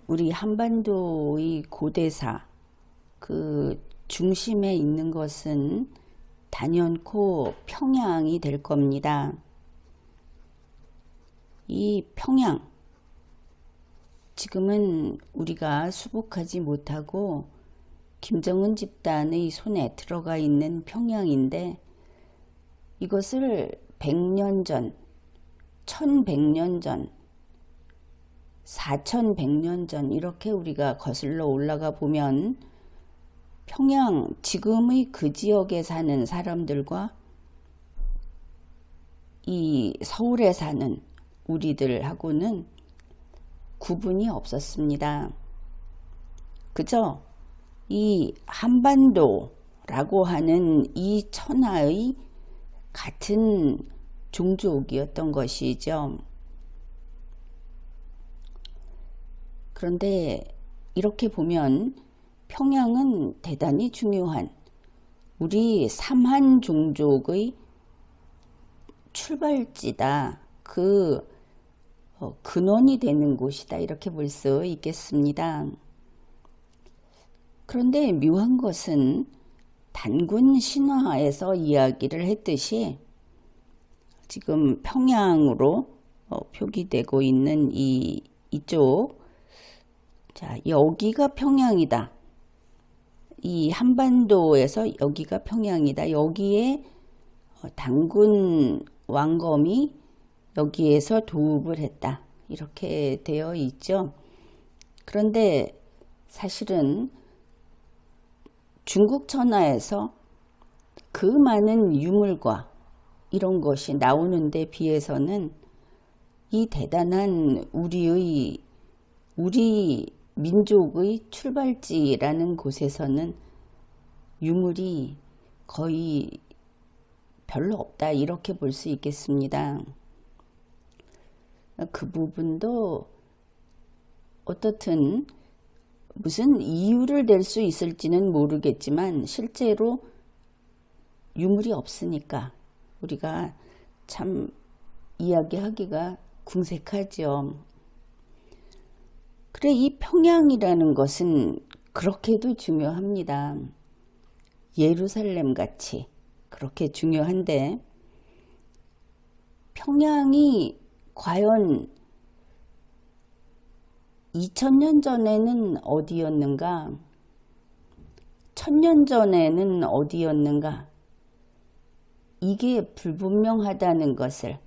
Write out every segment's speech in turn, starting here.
우리 한반도의 고대사 그 중심에 있는 것은 단연코 평양이 될 겁니다. 이 평양, 지금은 우리가 수복하지 못하고 김정은 집단의 손에 들어가 있는 평양인데, 이것을 100년 전, 1100년 전, 4100년 전 이렇게 우리가 거슬러 올라가 보면 평양, 지금의 그 지역에 사는 사람들과 이 서울에 사는 우리들하고는 구분이 없었습니다. 그저 이 한반도라고 하는 이 천하의 같은 종족이었던 것이죠. 그런데 이렇게 보면 평양은 대단히 중요한 우리 삼한 종족의 출발지다, 그 근원이 되는 곳이다, 이렇게 볼 수 있겠습니다. 그런데 묘한 것은 단군 신화에서 이야기를 했듯이 지금 평양으로 표기되고 있는 이쪽, 자, 여기가 평양이다. 이 한반도에서 여기가 평양이다. 여기에 단군 왕검이 여기에서 도읍을 했다, 이렇게 되어 있죠. 그런데 사실은 중국 천하에서 그 많은 유물과 이런 것이 나오는 데 비해서는 이 대단한 우리 민족의 출발지라는 곳에서는 유물이 거의 별로 없다, 이렇게 볼 수 있겠습니다. 그 부분도 어떻든 무슨 이유를 댈 수 있을지는 모르겠지만 실제로 유물이 없으니까 우리가 참 이야기하기가 궁색하죠. 그래, 이 평양이라는 것은 그렇게도 중요합니다. 예루살렘 같이 그렇게 중요한데, 평양이 과연 2000년 전에는 어디였는가? 1000년 전에는 어디였는가? 이게 불분명하다는 것을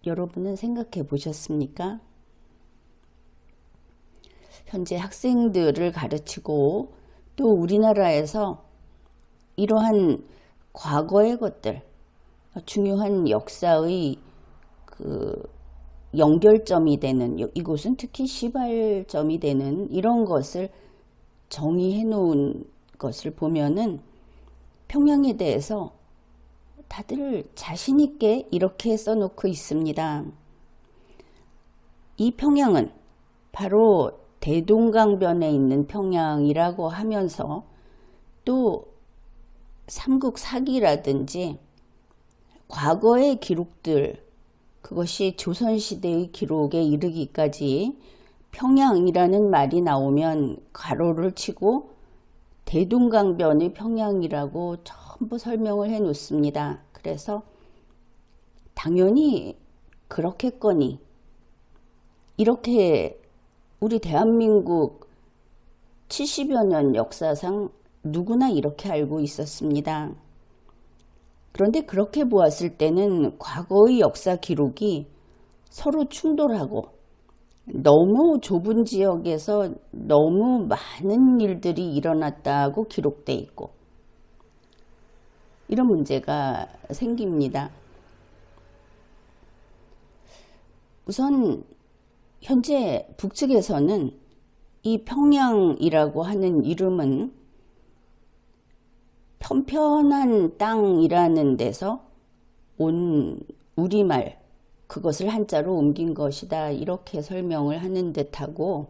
여러분은 생각해 보셨습니까? 현재 학생들을 가르치고 또 우리나라에서 이러한 과거의 것들, 중요한 역사의 그 연결점이 되는, 이곳은 특히 시발점이 되는 이런 것을 정의해 놓은 것을 보면은 평양에 대해서 다들 자신 있게 이렇게 써놓고 있습니다. 이 평양은 바로 대동강변에 있는 평양이라고 하면서 또 삼국사기라든지 과거의 기록들, 그것이 조선시대의 기록에 이르기까지 평양이라는 말이 나오면 가로를 치고 대동강변의 평양이라고 전부 설명을 해 놓습니다. 그래서 당연히 그렇겠거니, 이렇게 우리 대한민국 70여 년 역사상 누구나 이렇게 알고 있었습니다. 그런데 그렇게 보았을 때는 과거의 역사 기록이 서로 충돌하고 너무 좁은 지역에서 너무 많은 일들이 일어났다고 기록돼 있고, 이런 문제가 생깁니다. 우선 현재 북측에서는 이 평양이라고 하는 이름은 편편한 땅이라는 데서 온 우리말, 그것을 한자로 옮긴 것이다, 이렇게 설명을 하는 듯하고,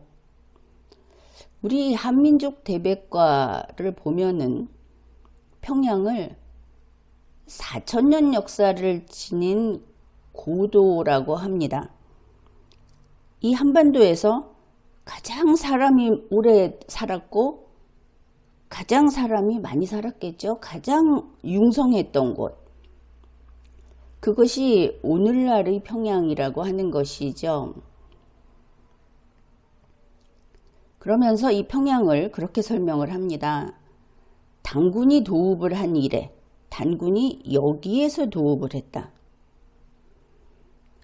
우리 한민족 대백과를 보면은 평양을 4000년 역사를 지닌 고도라고 합니다. 이 한반도에서 가장 사람이 오래 살았고 가장 사람이 많이 살았겠죠. 가장 융성했던 곳. 그것이 오늘날의 평양이라고 하는 것이죠. 그러면서 이 평양을 그렇게 설명을 합니다. 단군이 도읍을 한 이래 단군이 여기에서 도읍을 했다.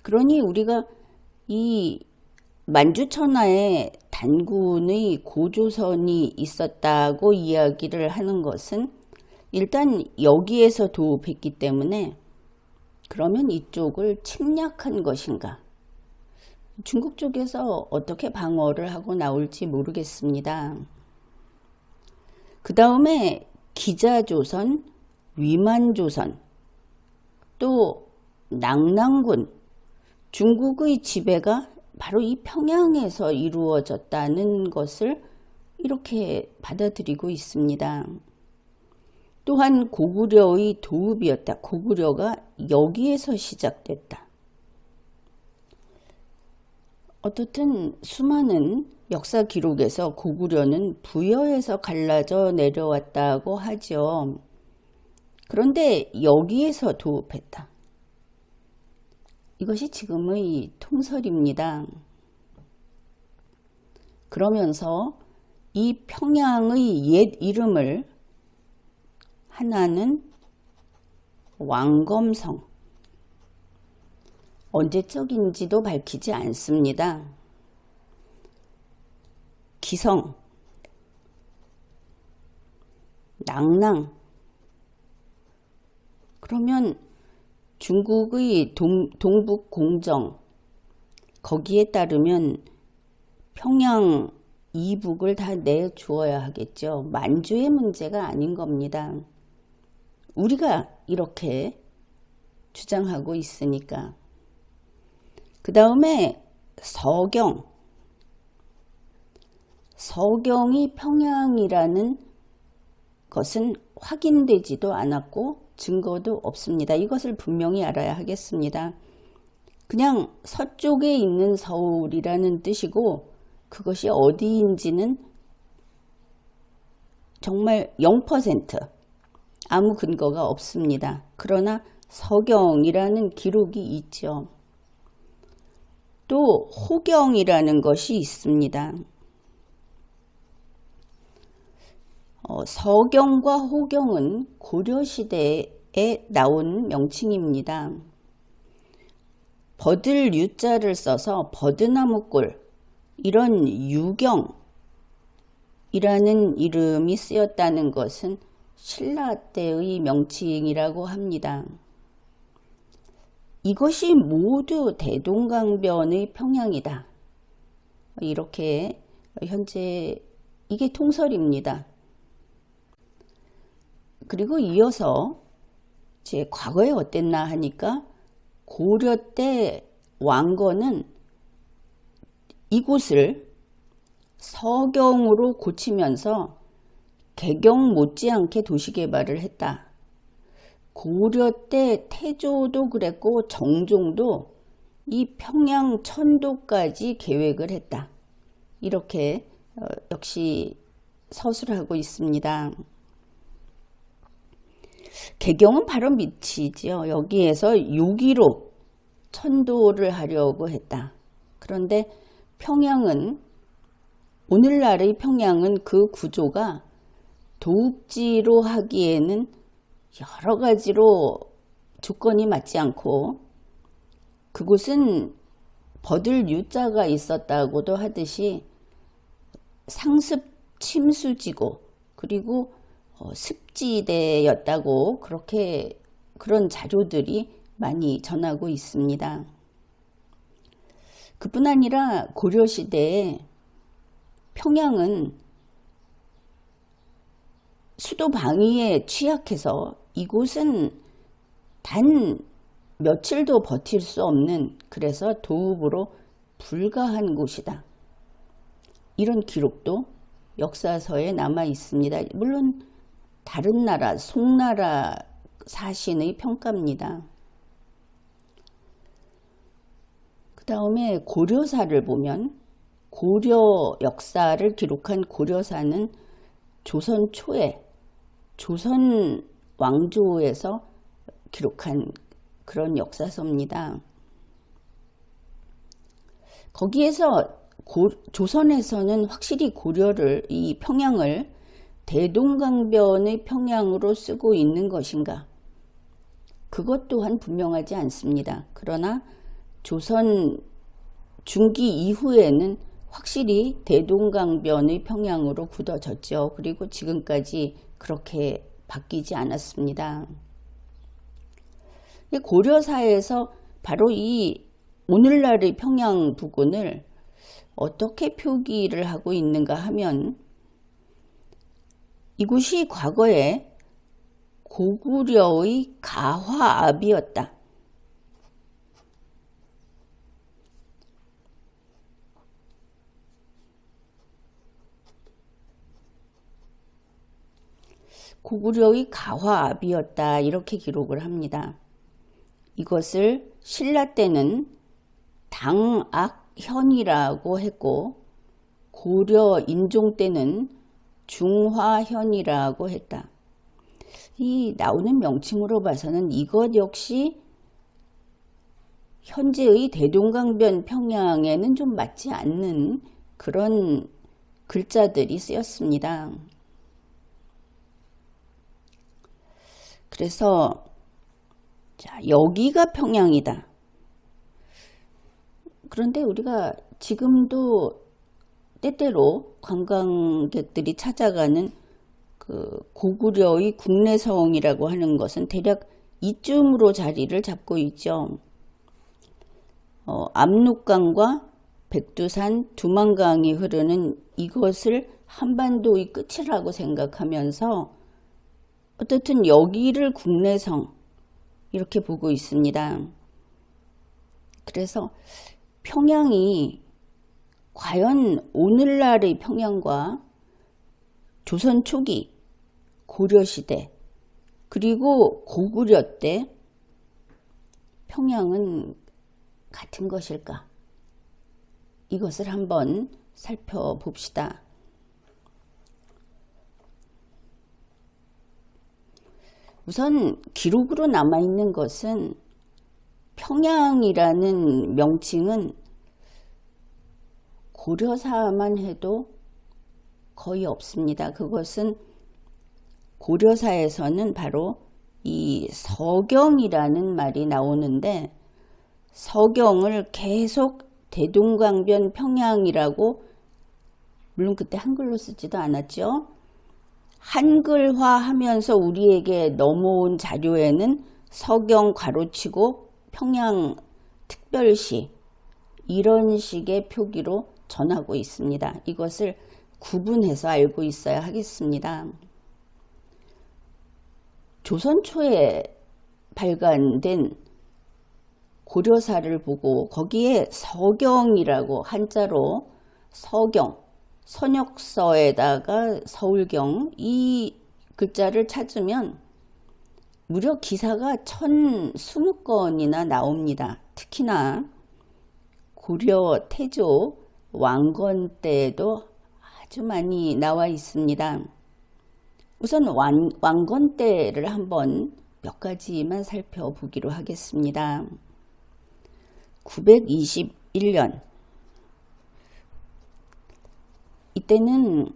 그러니 우리가 이 만주천하에 단군의 고조선이 있었다고 이야기를 하는 것은 일단 여기에서 도읍했기 때문에 그러면 이쪽을 침략한 것인가? 중국 쪽에서 어떻게 방어를 하고 나올지 모르겠습니다. 그 다음에 기자조선, 위만조선, 또 낭랑군, 중국의 지배가 바로 이 평양에서 이루어졌다는 것을 이렇게 받아들이고 있습니다. 또한 고구려의 도읍이었다. 고구려가 여기에서 시작됐다. 어떻든 수많은 역사 기록에서 고구려는 부여에서 갈라져 내려왔다고 하죠. 그런데 여기에서 도읍했다. 이것이 지금의 통설입니다. 그러면서 이 평양의 옛 이름을 하나는 왕검성, 언제적인지도 밝히지 않습니다. 기성, 낭랑. 그러면 중국의 동북 공정, 거기에 따르면 평양 이북을 다 내주어야 하겠죠. 만주의 문제가 아닌 겁니다. 우리가 이렇게 주장하고 있으니까. 그 다음에 서경이 평양이라는 것은 확인되지도 않았고 증거도 없습니다. 이것을 분명히 알아야 하겠습니다. 그냥 서쪽에 있는 서울이라는 뜻이고 그것이 어디인지는 정말 0% 아무 근거가 없습니다. 그러나 서경이라는 기록이 있죠. 또 호경이라는 것이 있습니다. 서경과 호경은 고려시대에 나온 명칭입니다. 버들 유자를 써서 버드나무골, 이런 유경이라는 이름이 쓰였다는 것은 신라 때의 명칭이라고 합니다. 이것이 모두 대동강변의 평양이다. 이렇게 현재 이게 통설입니다. 그리고 이어서 제 과거에 어땠나 하니까 고려 때 왕건은 이곳을 서경으로 고치면서 개경 못지않게 도시개발을 했다. 고려 때 태조도 그랬고 정종도 이 평양 천도까지 계획을 했다. 이렇게 역시 서술하고 있습니다. 개경은 바로 밑이지요. 여기에서 6.15 천도를 하려고 했다. 그런데 평양은 오늘날의 평양은 그 구조가 도읍지로 하기에는 여러 가지로 조건이 맞지 않고 그곳은 버들 유자가 있었다고도 하듯이 상습 침수지고 그리고 습지대였다고 그런 자료들이 많이 전하고 있습니다. 그뿐 아니라 고려시대에 평양은 수도 방위에 취약해서 이곳은 단 며칠도 버틸 수 없는, 그래서 도읍으로 불가한 곳이다. 이런 기록도 역사서에 남아 있습니다. 물론 다른 나라, 송나라 사신의 평가입니다. 그 다음에 고려사를 보면 고려 역사를 기록한 고려사는 조선 초에 조선 왕조에서 기록한 그런 역사서입니다. 거기에서 조선에서는 확실히 고려를, 이 평양을 대동강변의 평양으로 쓰고 있는 것인가? 그것 또한 분명하지 않습니다. 그러나 조선 중기 이후에는 확실히 대동강변의 평양으로 굳어졌죠. 그리고 지금까지 그렇게 바뀌지 않았습니다. 고려사에서 바로 이 오늘날의 평양 부근을 어떻게 표기를 하고 있는가 하면, 이곳이 과거에 고구려의 가화압이었다. 고구려의 가화압이었다, 이렇게 기록을 합니다. 이것을 신라 때는 당악현이라고 했고 고려 인종 때는 중화현이라고 했다. 이 나오는 명칭으로 봐서는 이것 역시 현재의 대동강변 평양에는 좀 맞지 않는 그런 글자들이 쓰였습니다. 그래서 자, 여기가 평양이다. 그런데 우리가 지금도 때때로 관광객들이 찾아가는 그 고구려의 국내성이라고 하는 것은 대략 이쯤으로 자리를 잡고 있죠. 압록강과 백두산, 두만강이 흐르는 이것을 한반도의 끝이라고 생각하면서 어떻든 여기를 국내성 이렇게 보고 있습니다. 그래서 평양이 과연 오늘날의 평양과 조선 초기, 고려시대, 그리고 고구려 때 평양은 같은 것일까? 이것을 한번 살펴봅시다. 우선 기록으로 남아있는 것은 평양이라는 명칭은 고려사만 해도 거의 없습니다. 그것은 고려사에서는 바로 이 서경이라는 말이 나오는데, 서경을 계속 대동강변 평양이라고, 물론 그때 한글로 쓰지도 않았죠. 한글화하면서 우리에게 넘어온 자료에는 서경 괄호치고 평양 특별시 이런 식의 표기로 전하고 있습니다. 이것을 구분해서 알고 있어야 하겠습니다. 조선 초에 발간된 고려사를 보고 거기에 서경이라고 한자로 서경, 선역서에다가 서울경 이 글자를 찾으면 무려 기사가 1020건이나 나옵니다. 특히나 고려 태조 왕건 때에도 아주 많이 나와 있습니다. 우선 왕건 때를 한번 몇 가지만 살펴보기로 하겠습니다. 921년, 이때는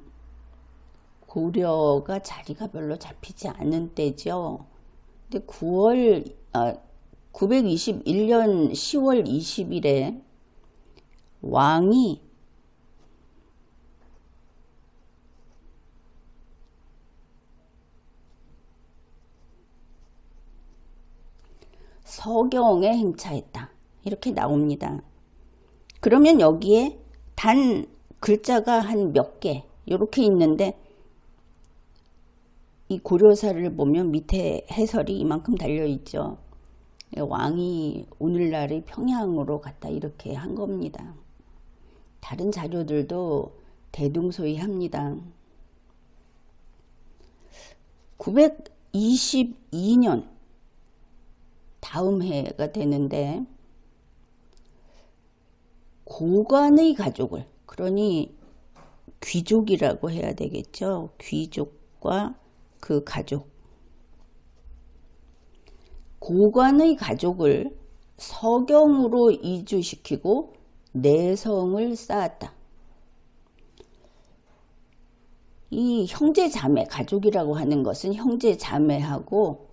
고려가 자리가 별로 잡히지 않은 때죠. 근데 921년 10월 20일에 왕이 서경에 행차했다, 이렇게 나옵니다. 그러면 여기에 단 글자가 한 몇 개 이렇게 있는데, 이 고려사를 보면 밑에 해설이 이만큼 달려있죠. 왕이 오늘날의 평양으로 갔다, 이렇게 한 겁니다. 다른 자료들도 대동소이합니다. 922년 다음 해가 되는데, 고관의 가족을, 그러니 귀족이라고 해야 되겠죠. 귀족과 그 가족. 고관의 가족을 서경으로 이주시키고 내성을 쌓았다. 이 형제 자매, 가족이라고 하는 것은 형제 자매하고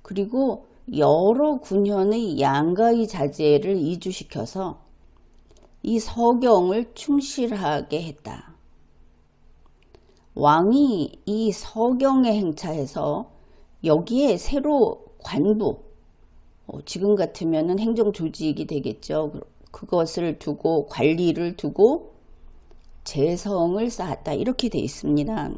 그리고 여러 군현의 양가의 자제를 이주시켜서 이 서경을 충실하게 했다. 왕이 이 서경에 행차해서 여기에 새로 관부, 지금 같으면 행정조직이 되겠죠. 그것을 두고 관리를 두고 재성을 쌓았다. 이렇게 되어 있습니다.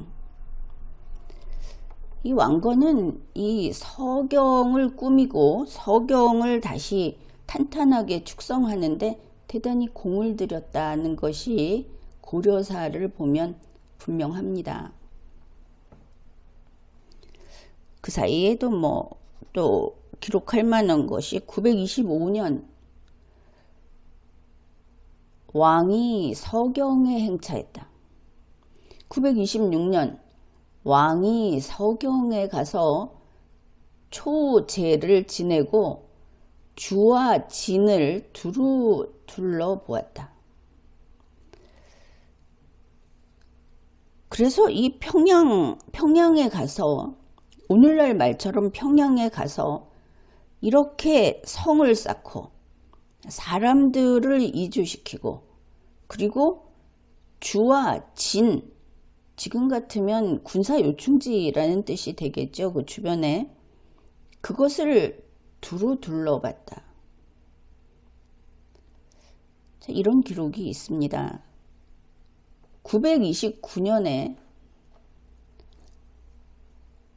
이 왕건은 이 서경을 꾸미고 서경을 다시 탄탄하게 축성하는데 대단히 공을 들였다는 것이 고려사를 보면 분명합니다. 그 사이에도 또 기록할 만한 것이 925년 왕이 서경에 행차했다. 926년 왕이 서경에 가서 초제를 지내고 주와 진을 두루 둘러보았다. 그래서 이 평양에 가서 오늘날 말처럼 평양에 가서 이렇게 성을 쌓고 사람들을 이주시키고 그리고 주와 진, 지금 같으면 군사요충지라는 뜻이 되겠죠. 그 주변에 그것을 두루 둘러봤다. 자, 이런 기록이 있습니다. 929년에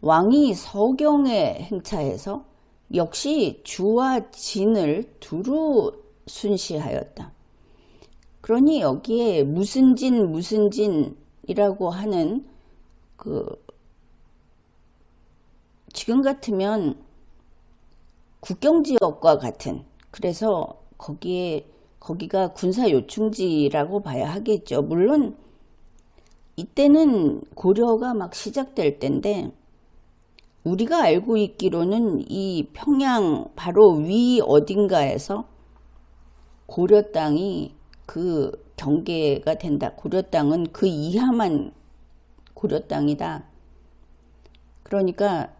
왕이 서경에 행차해서 역시 주와 진을 두루 순시하였다. 그러니 여기에 무슨 진이라고 하는 지금 같으면 국경지역과 같은, 그래서 거기가 군사요충지라고 봐야 하겠죠. 물론 이때는 고려가 막 시작될 때인데 우리가 알고 있기로는 이 평양 바로 위 어딘가에서 고려 땅이 그 경계가 된다. 고려 땅은 그 이하만 고려 땅이다. 그러니까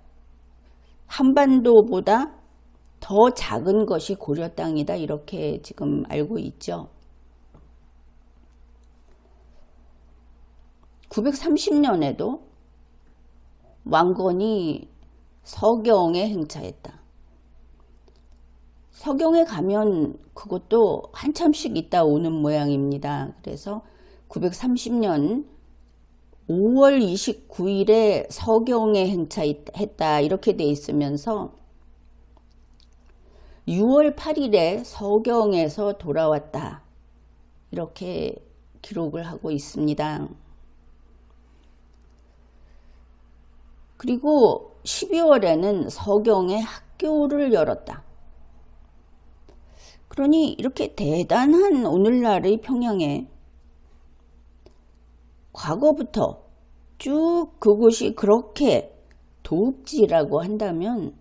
한반도보다 더 작은 것이 고려 땅이다. 이렇게 지금 알고 있죠. 930년에도 왕건이 서경에 행차했다. 서경에 가면 그것도 한참씩 있다 오는 모양입니다. 그래서 930년 5월 29일에 서경에 행차했다 이렇게 돼 있으면서 6월 8일에 서경에서 돌아왔다 이렇게 기록을 하고 있습니다. 그리고 12월에는 서경에 학교를 열었다. 그러니 이렇게 대단한 오늘날의 평양에 과거부터 쭉 그곳이 그렇게 도읍지라고 한다면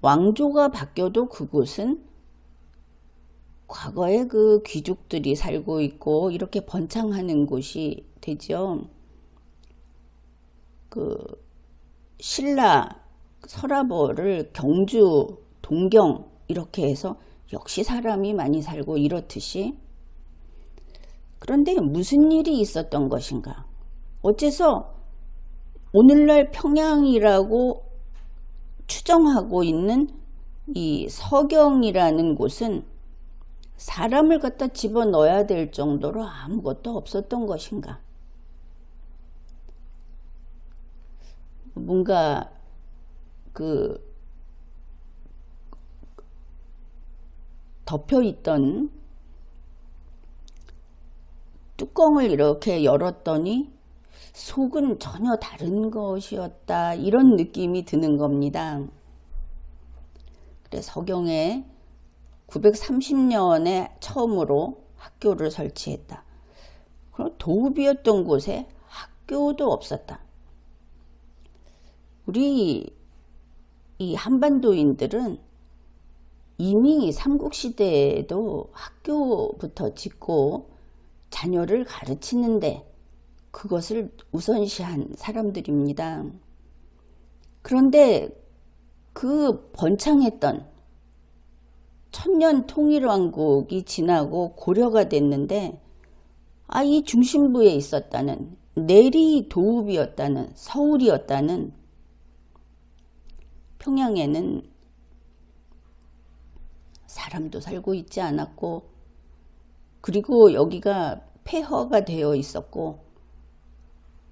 왕조가 바뀌어도 그곳은 과거에 그 귀족들이 살고 있고 이렇게 번창하는 곳이 되죠. 신라, 서라벌을 경주, 동경 이렇게 해서 역시 사람이 많이 살고 이렇듯이, 그런데 무슨 일이 있었던 것인가? 어째서 오늘날 평양이라고 추정하고 있는 이 서경이라는 곳은 사람을 갖다 집어넣어야 될 정도로 아무것도 없었던 것인가? 뭔가 덮여있던 뚜껑을 이렇게 열었더니 속은 전혀 다른 것이었다 이런 느낌이 드는 겁니다. 그래서 서경에 930년에 처음으로 학교를 설치했다. 그럼 도읍이었던 곳에 학교도 없었다. 우리 이 한반도인들은 이미 삼국시대에도 학교부터 짓고 자녀를 가르치는데 그것을 우선시한 사람들입니다. 그런데 그 번창했던 천년 통일왕국이 지나고 고려가 됐는데 이 중심부에 있었다는 내리 도읍이었다는 서울이었다는 평양에는 사람도 살고 있지 않았고 그리고 여기가 폐허가 되어 있었고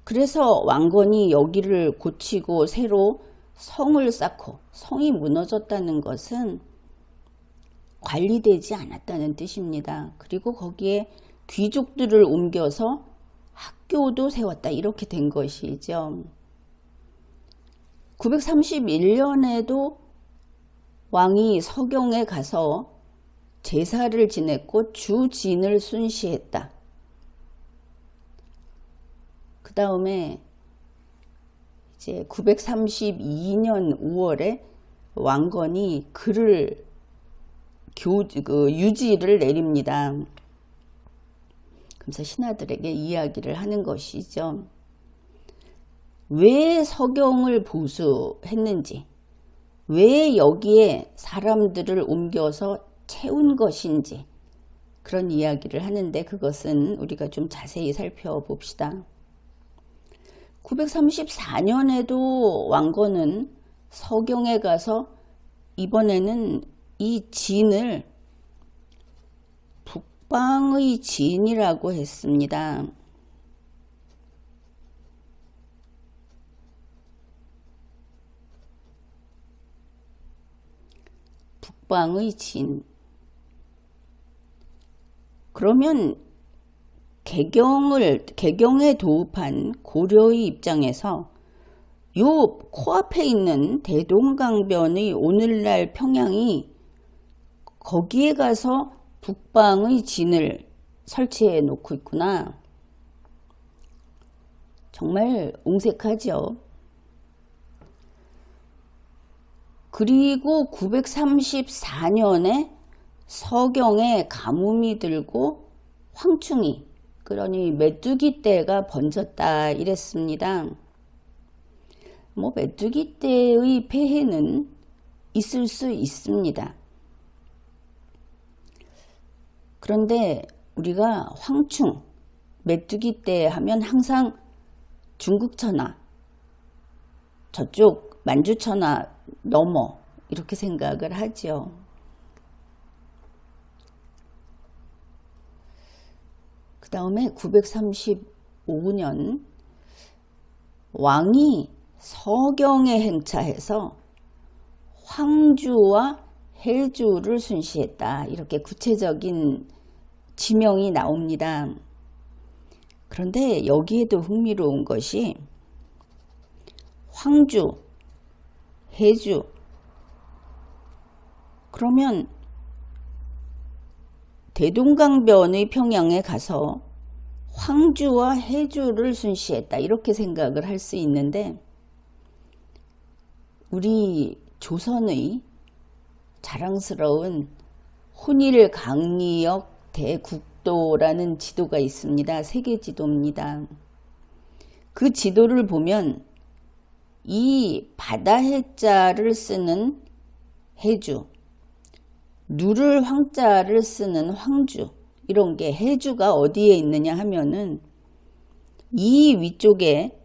그래서 왕건이 여기를 고치고 새로 성을 쌓고 성이 무너졌다는 것은 관리되지 않았다는 뜻입니다. 그리고 거기에 귀족들을 옮겨서 학교도 세웠다 이렇게 된 것이죠. 931년에도 왕이 서경에 가서 제사를 지냈고 주진을 순시했다. 그 다음에 이제 932년 5월에 왕건이 글을 유지를 내립니다. 그래서 신하들에게 이야기를 하는 것이죠. 왜 서경을 보수했는지, 왜 여기에 사람들을 옮겨서 채운 것인지 그런 이야기를 하는데 그것은 우리가 좀 자세히 살펴봅시다. 934년에도 왕건은 서경에 가서 이번에는 이 진을 북방의 진이라고 했습니다. 북방의 진. 그러면 개경에 도읍한 고려의 입장에서 요 코앞에 있는 대동강변의 오늘날 평양이 거기에 가서 북방의 진을 설치해 놓고 있구나. 정말 옹색하죠. 그리고 934년에 서경에 가뭄이 들고 황충이 그러니 메뚜기 떼가 번졌다 이랬습니다. 메뚜기 떼의 폐해는 있을 수 있습니다. 그런데 우리가 황충, 메뚜기 떼 하면 항상 중국천하, 저쪽 만주천하 넘어 이렇게 생각을 하죠. 그 다음에 935년 왕이 서경에 행차해서 황주와 해주를 순시했다. 이렇게 구체적인 지명이 나옵니다. 그런데 여기에도 흥미로운 것이 황주, 해주 그러면 대동강변의 평양에 가서 황주와 해주를 순시했다 이렇게 생각을 할 수 있는데 우리 조선의 자랑스러운 혼일강리역 대국도라는 지도가 있습니다. 세계 지도입니다. 그 지도를 보면 이 바다 해자를 쓰는 해주, 누를 황자를 쓰는 황주 이런 게 해주가 어디에 있느냐 하면은 이 위쪽에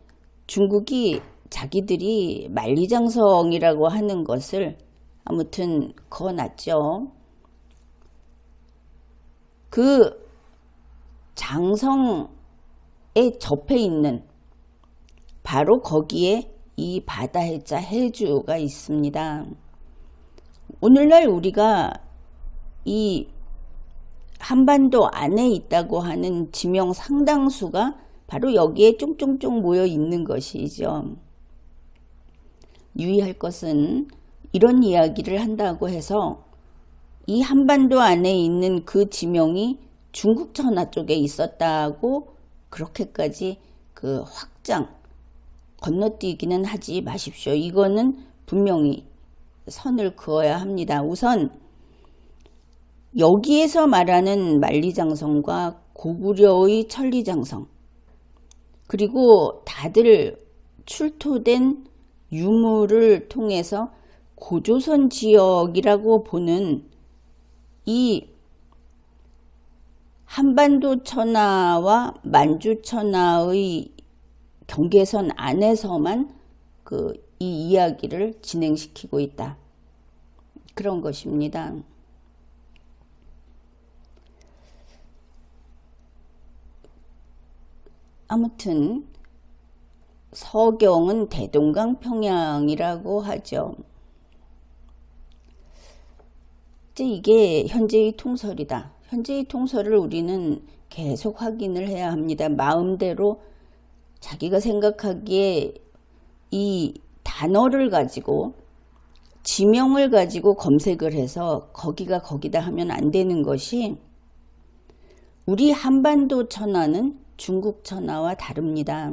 중국이 자기들이 만리장성이라고 하는 것을 아무튼 그어놨죠. 그 장성에 접해 있는 바로 거기에 이 바다 해자 해주가 있습니다. 오늘날 우리가 이 한반도 안에 있다고 하는 지명 상당수가 바로 여기에 쫑쫑쫑 모여 있는 것이죠. 유의할 것은 이런 이야기를 한다고 해서 이 한반도 안에 있는 그 지명이 중국 천하 쪽에 있었다고 그렇게까지 그 확장 건너뛰기는 하지 마십시오. 이거는 분명히 선을 그어야 합니다. 우선 여기에서 말하는 만리장성과 고구려의 천리장성, 그리고 다들 출토된 유물을 통해서 고조선 지역이라고 보는 이 한반도 천하와 만주 천하의 경계선 안에서만 이 이야기를 진행시키고 있다. 그런 것입니다. 아무튼 서경은 대동강 평양이라고 하죠. 이제 이게 현재의 통설이다. 현재의 통설을 우리는 계속 확인을 해야 합니다. 마음대로 자기가 생각하기에 이 단어를 가지고 지명을 가지고 검색을 해서 거기가 거기다 하면 안 되는 것이, 우리 한반도 천하는 중국 천하와 다릅니다.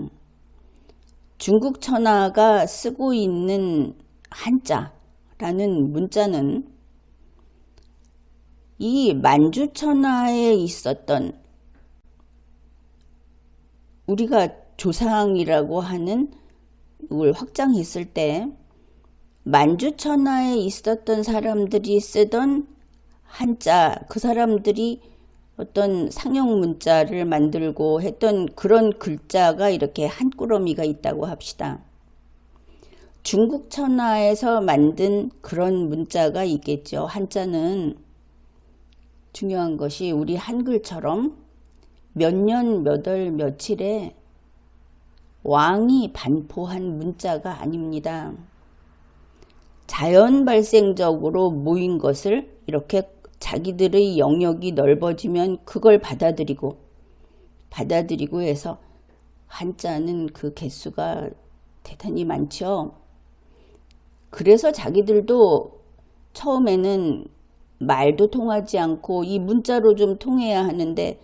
중국 천하가 쓰고 있는 한자라는 문자는 이 만주 천하에 있었던 우리가 조상이라고 하는 이걸 확장했을 때 만주 천하에 있었던 사람들이 쓰던 한자, 그 사람들이 어떤 상형 문자를 만들고 했던 그런 글자가 이렇게 한 꾸러미가 있다고 합시다. 중국 천하에서 만든 그런 문자가 있겠죠. 한자는 중요한 것이 우리 한글처럼 몇 년 몇 월 며칠에 왕이 반포한 문자가 아닙니다. 자연 발생적으로 모인 것을 이렇게 자기들의 영역이 넓어지면 그걸 받아들이고 해서 한자는 그 개수가 대단히 많죠. 그래서 자기들도 처음에는 말도 통하지 않고 이 문자로 좀 통해야 하는데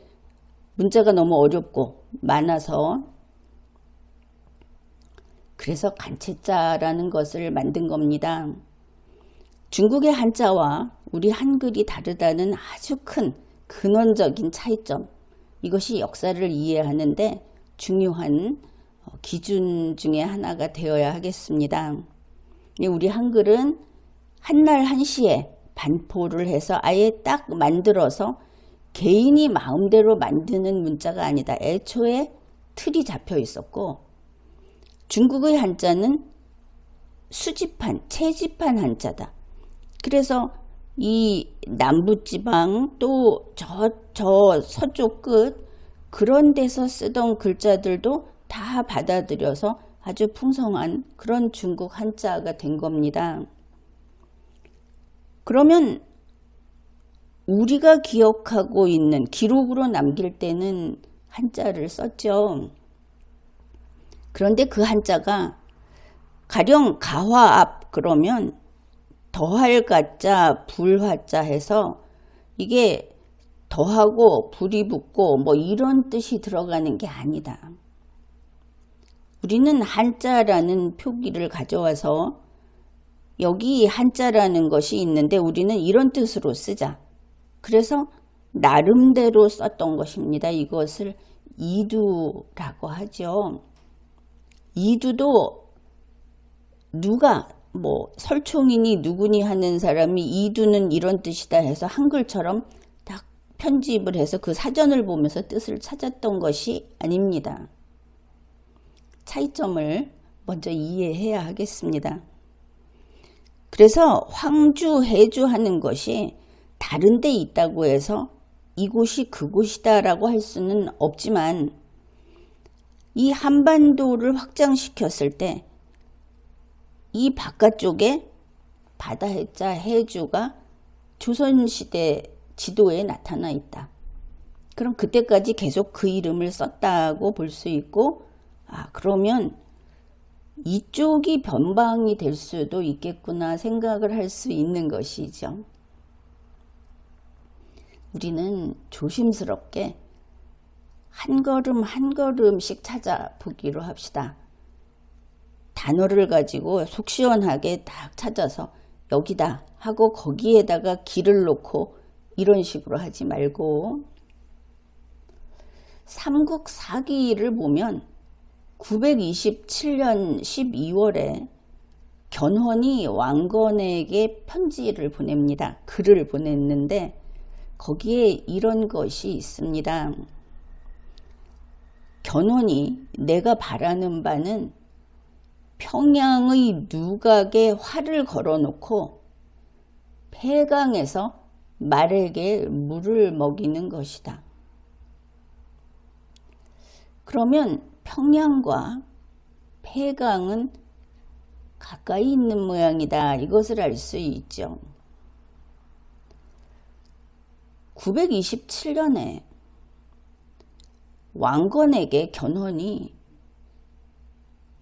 문자가 너무 어렵고 많아서 그래서 간체자라는 것을 만든 겁니다. 중국의 한자와 우리 한글이 다르다는 아주 큰 근원적인 차이점, 이것이 역사를 이해하는데 중요한 기준 중에 하나가 되어야 하겠습니다. 우리 한글은 한날 한시에 반포를 해서 아예 딱 만들어서 개인이 마음대로 만드는 문자가 아니다. 애초에 틀이 잡혀 있었고, 중국의 한자는 수집한, 채집한 한자다. 그래서 이 남부지방 또 저 서쪽 끝 그런 데서 쓰던 글자들도 다 받아들여서 아주 풍성한 그런 중국 한자가 된 겁니다. 그러면 우리가 기억하고 있는 기록으로 남길 때는 한자를 썼죠. 그런데 그 한자가 가령 가화 앞 그러면 더할 가자 불화자 해서 이게 더하고 불이 붙고 뭐 이런 뜻이 들어가는 게 아니다. 우리는 한자라는 표기를 가져와서 여기 한자라는 것이 있는데 우리는 이런 뜻으로 쓰자. 그래서 나름대로 썼던 것입니다. 이것을 이두라고 하죠. 이두도 누가 뭐 설총이니 누구니 하는 사람이 이두는 이런 뜻이다 해서 한글처럼 딱 편집을 해서 그 사전을 보면서 뜻을 찾았던 것이 아닙니다. 차이점을 먼저 이해해야 하겠습니다. 그래서 황주, 해주 하는 것이 다른 데 있다고 해서 이곳이 그곳이다 라고 할 수는 없지만 이 한반도를 확장시켰을 때 이 바깥쪽에 바다 해자 해주가 조선시대 지도에 나타나 있다. 그럼 그때까지 계속 그 이름을 썼다고 볼 수 있고, 그러면 이쪽이 변방이 될 수도 있겠구나 생각을 할 수 있는 것이죠. 우리는 조심스럽게 한 걸음 한 걸음씩 찾아보기로 합시다. 단어를 가지고 속 시원하게 딱 찾아서 여기다 하고 거기에다가 길을 놓고 이런 식으로 하지 말고, 삼국사기를 보면 927년 12월에 견훤이 왕건에게 편지를 보냅니다. 글을 보냈는데 거기에 이런 것이 있습니다. 견훤이 내가 바라는 바는 평양의 누각에 활을 걸어놓고 폐강에서 말에게 물을 먹이는 것이다. 그러면 평양과 폐강은 가까이 있는 모양이다. 이것을 알 수 있죠. 927년에 왕건에게 견훤이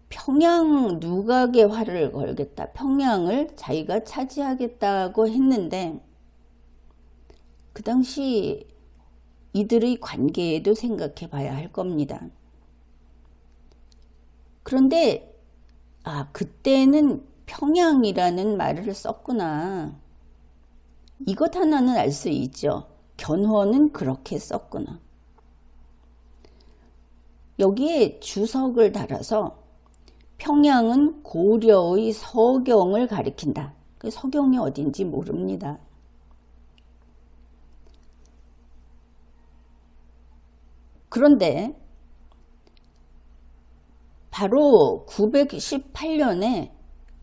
평양 누각에 활을 걸겠다, 평양을 자기가 차지하겠다고 했는데 그 당시 이들의 관계에도 생각해 봐야 할 겁니다. 그런데 그때는 평양이라는 말을 썼구나. 이것 하나는 알 수 있죠. 견훤은 그렇게 썼구나. 여기에 주석을 달아서 평양은 고려의 서경을 가리킨다. 그 서경이 어딘지 모릅니다. 그런데 바로 918년에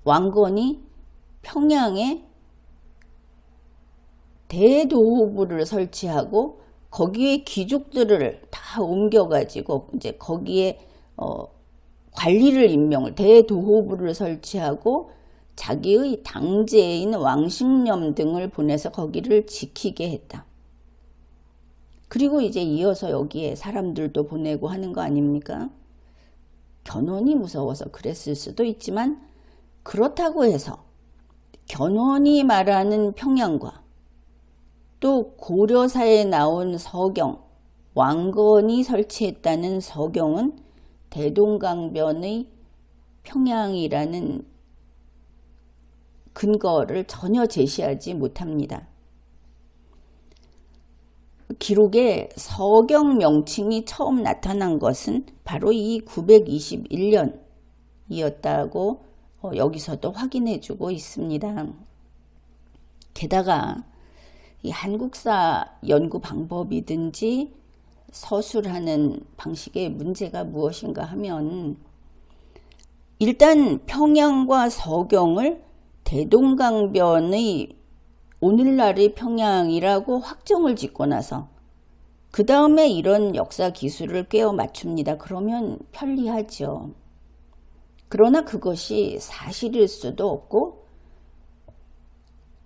왕건이 평양에 대도호부를 설치하고 거기에 귀족들을 다 옮겨가지고 이제 거기에 관리를 임명을, 대도호부를 설치하고 자기의 당제인 왕십년 등을 보내서 거기를 지키게 했다. 그리고 이제 이어서 여기에 사람들도 보내고 하는 거 아닙니까? 견훤이 무서워서 그랬을 수도 있지만, 그렇다고 해서 견훤이 말하는 평양과 또 고려사에 나온 서경, 왕건이 설치했다는 서경은 대동강변의 평양이라는 근거를 전혀 제시하지 못합니다. 기록에 서경 명칭이 처음 나타난 것은 바로 이 921년이었다고 여기서도 확인해 주고 있습니다. 게다가 이 한국사 연구 방법이든지 서술하는 방식의 문제가 무엇인가 하면, 일단 평양과 서경을 대동강변의 오늘날의 평양이라고 확정을 짓고 나서 그 다음에 이런 역사 기술을 꿰어 맞춥니다. 그러면 편리하죠. 그러나 그것이 사실일 수도 없고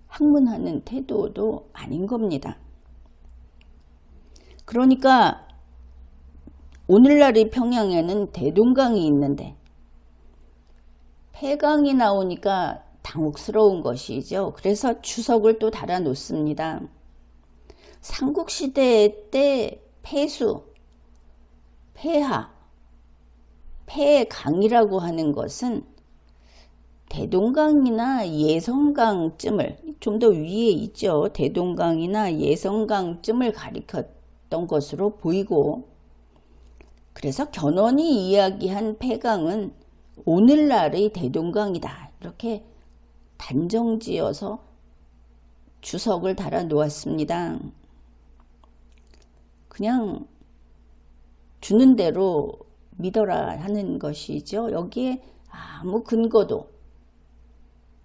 학문하는 태도도 아닌 겁니다. 그러니까 오늘날의 평양에는 대동강이 있는데 폐강이 나오니까 당혹스러운 것이죠. 그래서 주석을 또 달아 놓습니다. 삼국시대 때 폐수, 폐하, 폐강이라고 하는 것은 대동강이나 예성강쯤을, 좀 더 위에 있죠. 대동강이나 예성강쯤을 가리켰던 것으로 보이고, 그래서 견훤이 이야기한 폐강은 오늘날의 대동강이다. 이렇게 단정지어서 주석을 달아 놓았습니다. 그냥 주는 대로 믿어라 하는 것이죠. 여기에 아무 근거도,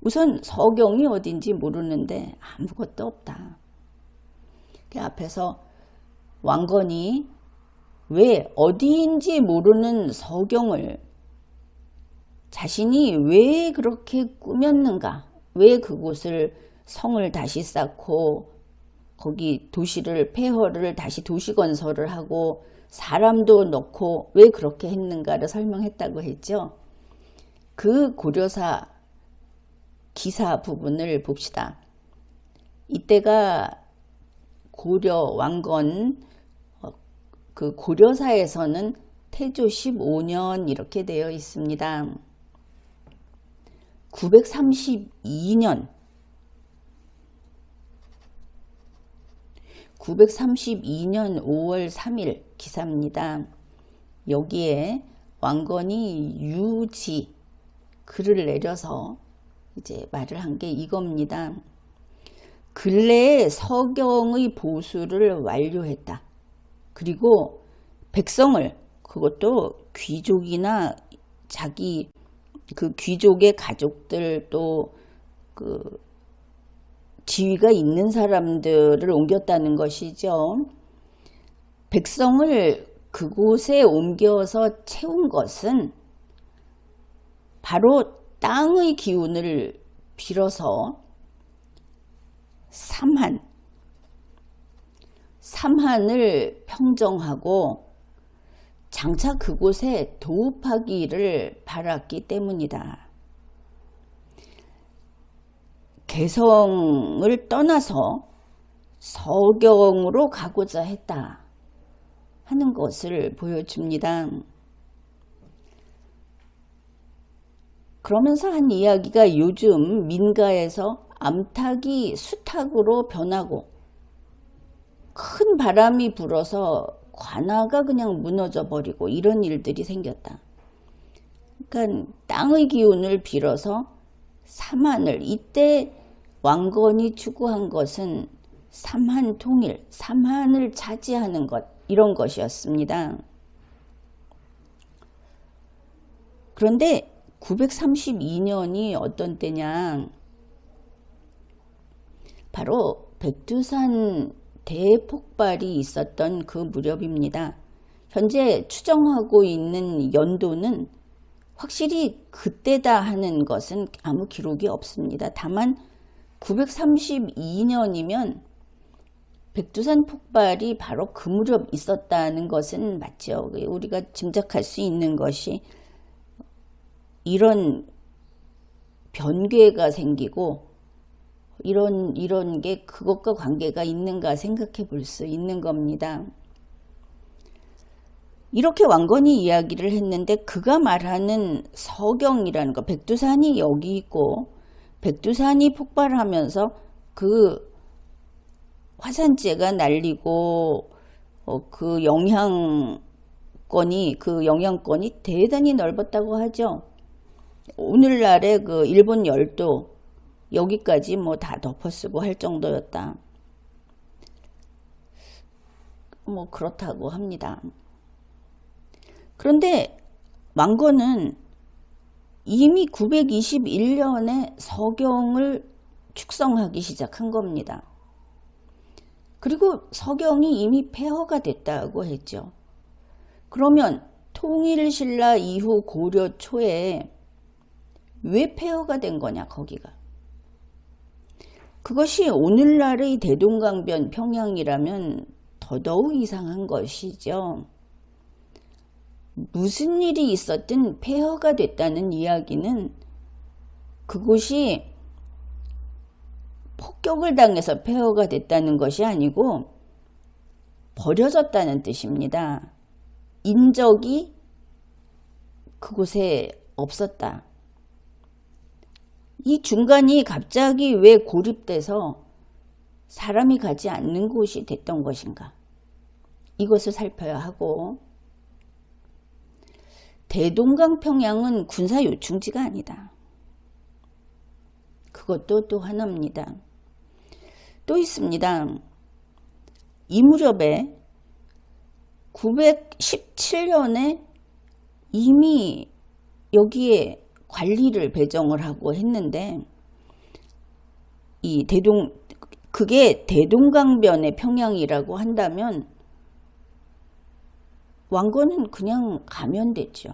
우선 서경이 어딘지 모르는데 아무것도 없다. 그 앞에서 왕건이 왜 어디인지 모르는 서경을 자신이 왜 그렇게 꾸몄는가, 왜 그곳을 성을 다시 쌓고 거기 도시를, 폐허를 다시 도시 건설을 하고 사람도 넣고 왜 그렇게 했는가를 설명했다고 했죠. 그 고려사 기사 부분을 봅시다. 이때가 고려 왕건 그 고려사에서는 태조 15년 이렇게 되어 있습니다. 932년 5월 3일 기사입니다. 여기에 왕건이 유지 글을 내려서 이제 말을 한 게 이겁니다. 근래에 서경의 보수를 완료했다. 그리고 백성을, 그것도 귀족이나 자기 그 귀족의 가족들 또 그 지위가 있는 사람들을 옮겼다는 것이죠. 백성을 그곳에 옮겨서 채운 것은 바로 땅의 기운을 빌어서 삼한을 평정하고 장차 그곳에 도읍하기를 바랐기 때문이다. 개성을 떠나서 서경으로 가고자 했다 하는 것을 보여줍니다. 그러면서 한 이야기가 요즘 민가에서 암탉이 수탉으로 변하고 큰 바람이 불어서 관아가 그냥 무너져 버리고 이런 일들이 생겼다. 그러니까 땅의 기운을 빌어서 삼한을, 이때 왕건이 추구한 것은 삼한 통일, 삼한을 차지하는 것, 이런 것이었습니다. 그런데 932년이 어떤 때냐, 바로 백두산 대폭발이 있었던 그 무렵입니다. 현재 추정하고 있는 연도는 확실히 그때다 하는 것은 아무 기록이 없습니다. 다만 932년이면 백두산 폭발이 바로 그 무렵 있었다는 것은 맞죠. 우리가 짐작할 수 있는 것이 이런 변괴가 생기고 이런 게 그것과 관계가 있는가 생각해 볼 수 있는 겁니다. 이렇게 왕건이 이야기를 했는데 그가 말하는 서경이라는 거, 백두산이 여기 있고 백두산이 폭발하면서 그 화산재가 날리고 그 영향권이 대단히 넓었다고 하죠. 오늘날의 그 일본 열도 여기까지 뭐 다 덮어쓰고 할 정도였다. 뭐 그렇다고 합니다. 그런데 왕건은 이미 921년에 서경을 축성하기 시작한 겁니다. 그리고 서경이 이미 폐허가 됐다고 했죠. 그러면 통일신라 이후 고려 초에 왜 폐허가 된 거냐, 거기가. 그것이 오늘날의 대동강변 평양이라면 더더욱 이상한 것이죠. 무슨 일이 있었든 폐허가 됐다는 이야기는 그곳이 폭격을 당해서 폐허가 됐다는 것이 아니고 버려졌다는 뜻입니다. 인적이 그곳에 없었다. 이 중간이 갑자기 왜 고립돼서 사람이 가지 않는 곳이 됐던 것인가? 이것을 살펴야 하고, 대동강 평양은 군사 요충지가 아니다. 그것도 또 하나입니다. 또 있습니다. 이 무렵에 917년에 이미 여기에 관리를 배정을 하고 했는데 그게 대동강변의 평양이라고 한다면 왕건은 그냥 가면 됐죠.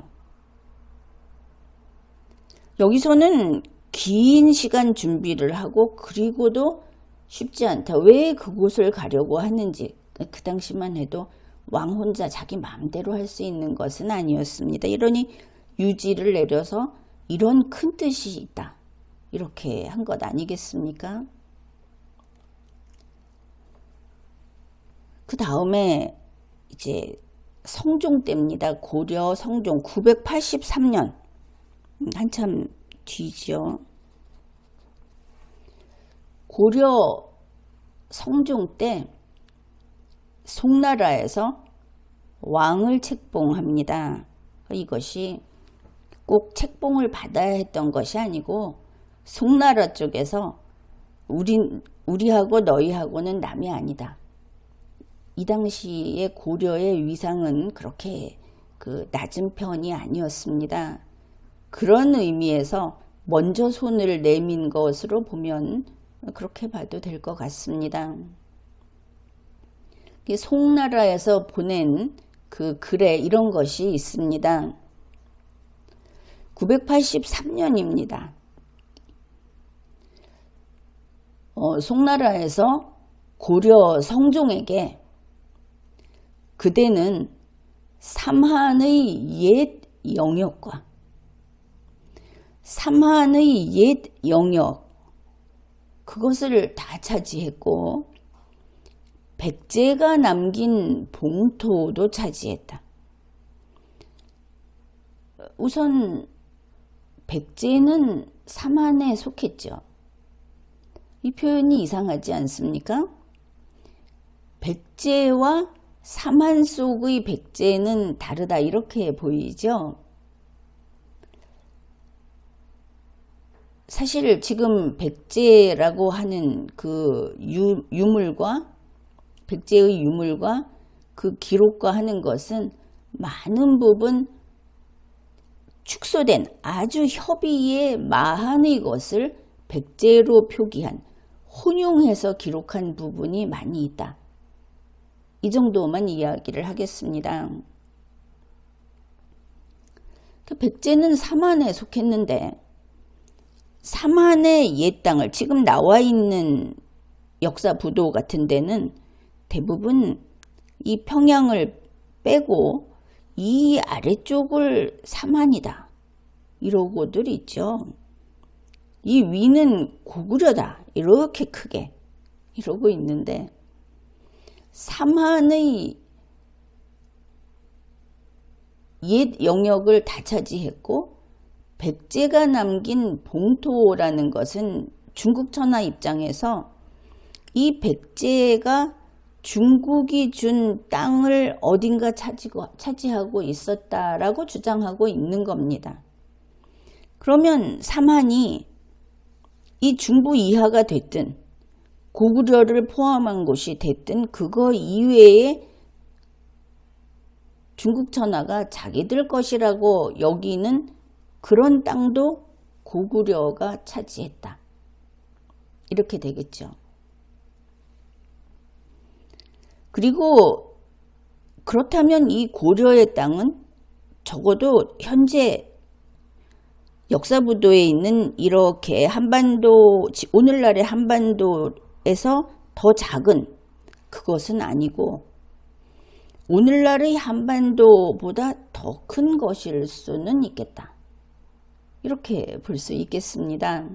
여기서는 긴 시간 준비를 하고 그리고도 쉽지 않다. 왜 그곳을 가려고 하는지 그 당시만 해도 왕 혼자 자기 마음대로 할 수 있는 것은 아니었습니다. 이러니 유지를 내려서 이런 큰 뜻이 있다. 이렇게 한 것 아니겠습니까? 그 다음에 이제 성종 때입니다. 고려 성종 983년. 한참 뒤죠. 고려 성종 때 송나라에서 왕을 책봉합니다. 이것이 꼭 책봉을 받아야 했던 것이 아니고 송나라 쪽에서 우리하고 너희하고는 남이 아니다. 이 당시에 고려의 위상은 그렇게 낮은 편이 아니었습니다. 그런 의미에서 먼저 손을 내민 것으로 보면 그렇게 봐도 될 것 같습니다. 송나라에서 보낸 그 글에 이런 것이 있습니다. 983년입니다. 송나라에서 고려 성종에게 그대는 삼한의 옛 영역과 삼한의 옛 영역 그것을 다 차지했고 백제가 남긴 봉토도 차지했다. 우선 백제는 삼한에 속했죠. 이 표현이 이상하지 않습니까? 백제와 삼한 속의 백제는 다르다 이렇게 보이죠. 사실 지금 백제라고 하는 그 유물과 백제의 유물과 그 기록과 하는 것은 많은 부분 축소된 아주 협의의 마한의 것을 백제로 표기한 혼용해서 기록한 부분이 많이 있다. 이 정도만 이야기를 하겠습니다. 백제는 삼한에 속했는데 삼한의 옛 땅을 지금 나와 있는 역사 부도 같은 데는 대부분 이 평양을 빼고 이 아래쪽을 삼한이다 이러고들 있죠. 이 위는 고구려다 이렇게 크게 이러고 있는데 삼한의 옛 영역을 다 차지했고 백제가 남긴 봉토라는 것은 중국 천하 입장에서 이 백제가 중국이 준 땅을 어딘가 차지하고 있었다라고 주장하고 있는 겁니다. 그러면 삼한이 이 중부 이하가 됐든 고구려를 포함한 곳이 됐든 그거 이외에 중국 천하가 자기들 것이라고 여기는 그런 땅도 고구려가 차지했다. 이렇게 되겠죠. 그리고 그렇다면 이 고려의 땅은 적어도 현재 역사부도에 있는 이렇게 한반도, 오늘날의 한반도에서 더 작은 그것은 아니고 오늘날의 한반도보다 더 큰 것일 수는 있겠다. 이렇게 볼 수 있겠습니다.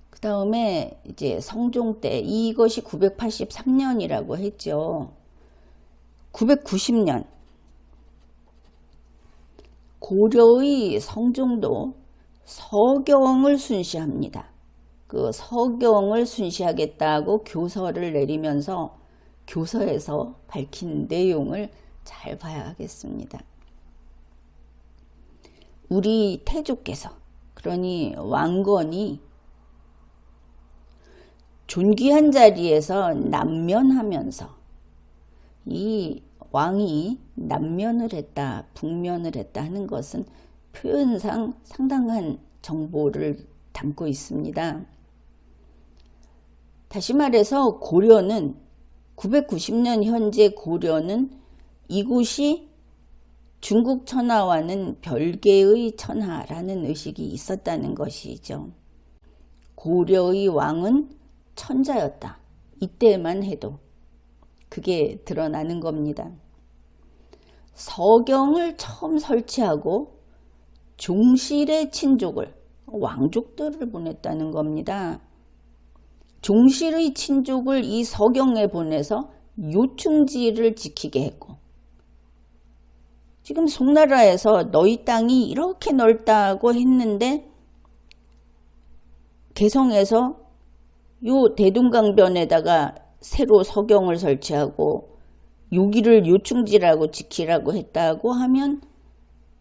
그 다음에 이제 성종 때 이것이 983년이라고 했죠. 990년 고려의 성종도 서경을 순시합니다. 그 서경을 순시하겠다고 교서를 내리면서 교서에서 밝힌 내용을 잘 봐야 하겠습니다. 우리 태조께서 그러니 왕건이 존귀한 자리에서 남면하면서 이 왕이 남면을 했다, 북면을 했다 하는 것은 표현상 상당한 정보를 담고 있습니다. 다시 말해서 고려는 990년 현재 고려는 이곳이 중국 천하와는 별개의 천하라는 의식이 있었다는 것이죠. 고려의 왕은 천자였다. 이때만 해도 그게 드러나는 겁니다. 서경을 처음 설치하고 종실의 친족을 왕족들을 보냈다는 겁니다. 종실의 친족을 이 서경에 보내서 요충지를 지키게 했고, 지금 송나라에서 너희 땅이 이렇게 넓다고 했는데 개성에서 요 대둔강변에다가 새로 서경을 설치하고 여기를 요충지라고 지키라고 했다고 하면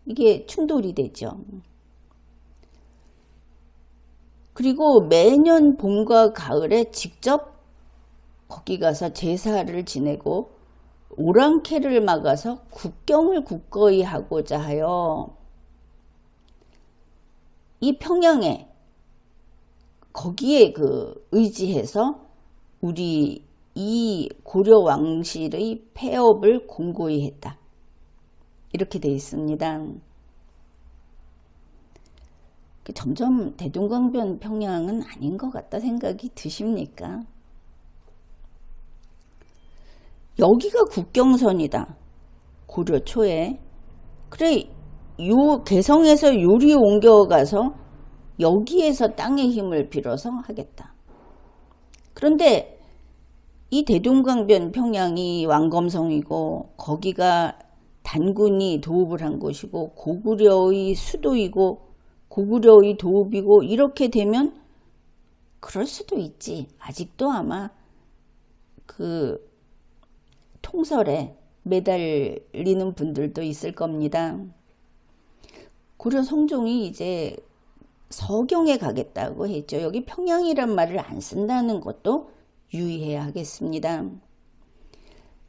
이게 충돌이 되죠. 그리고 매년 봄과 가을에 직접 거기 가서 제사를 지내고 오랑캐를 막아서 국경을 굳건히 하고자 하여 이 평양에 거기에 의지해서 우리 이 고려 왕실의 폐업을 공고히 했다. 이렇게 되어 있습니다. 점점 대동강변 평양은 아닌 것 같다 생각이 드십니까? 여기가 국경선이다. 고려 초에. 그래, 요 개성에서 요리 옮겨가서 여기에서 땅의 힘을 빌어서 하겠다. 그런데 이 대동강변 평양이 왕검성이고 거기가 단군이 도읍을 한 곳이고 고구려의 수도이고 고구려의 도읍이고 이렇게 되면 그럴 수도 있지. 아직도 아마 통설에 매달리는 분들도 있을 겁니다. 고려 성종이 이제 서경에 가겠다고 했죠. 여기 평양이란 말을 안 쓴다는 것도 유의해야 하겠습니다.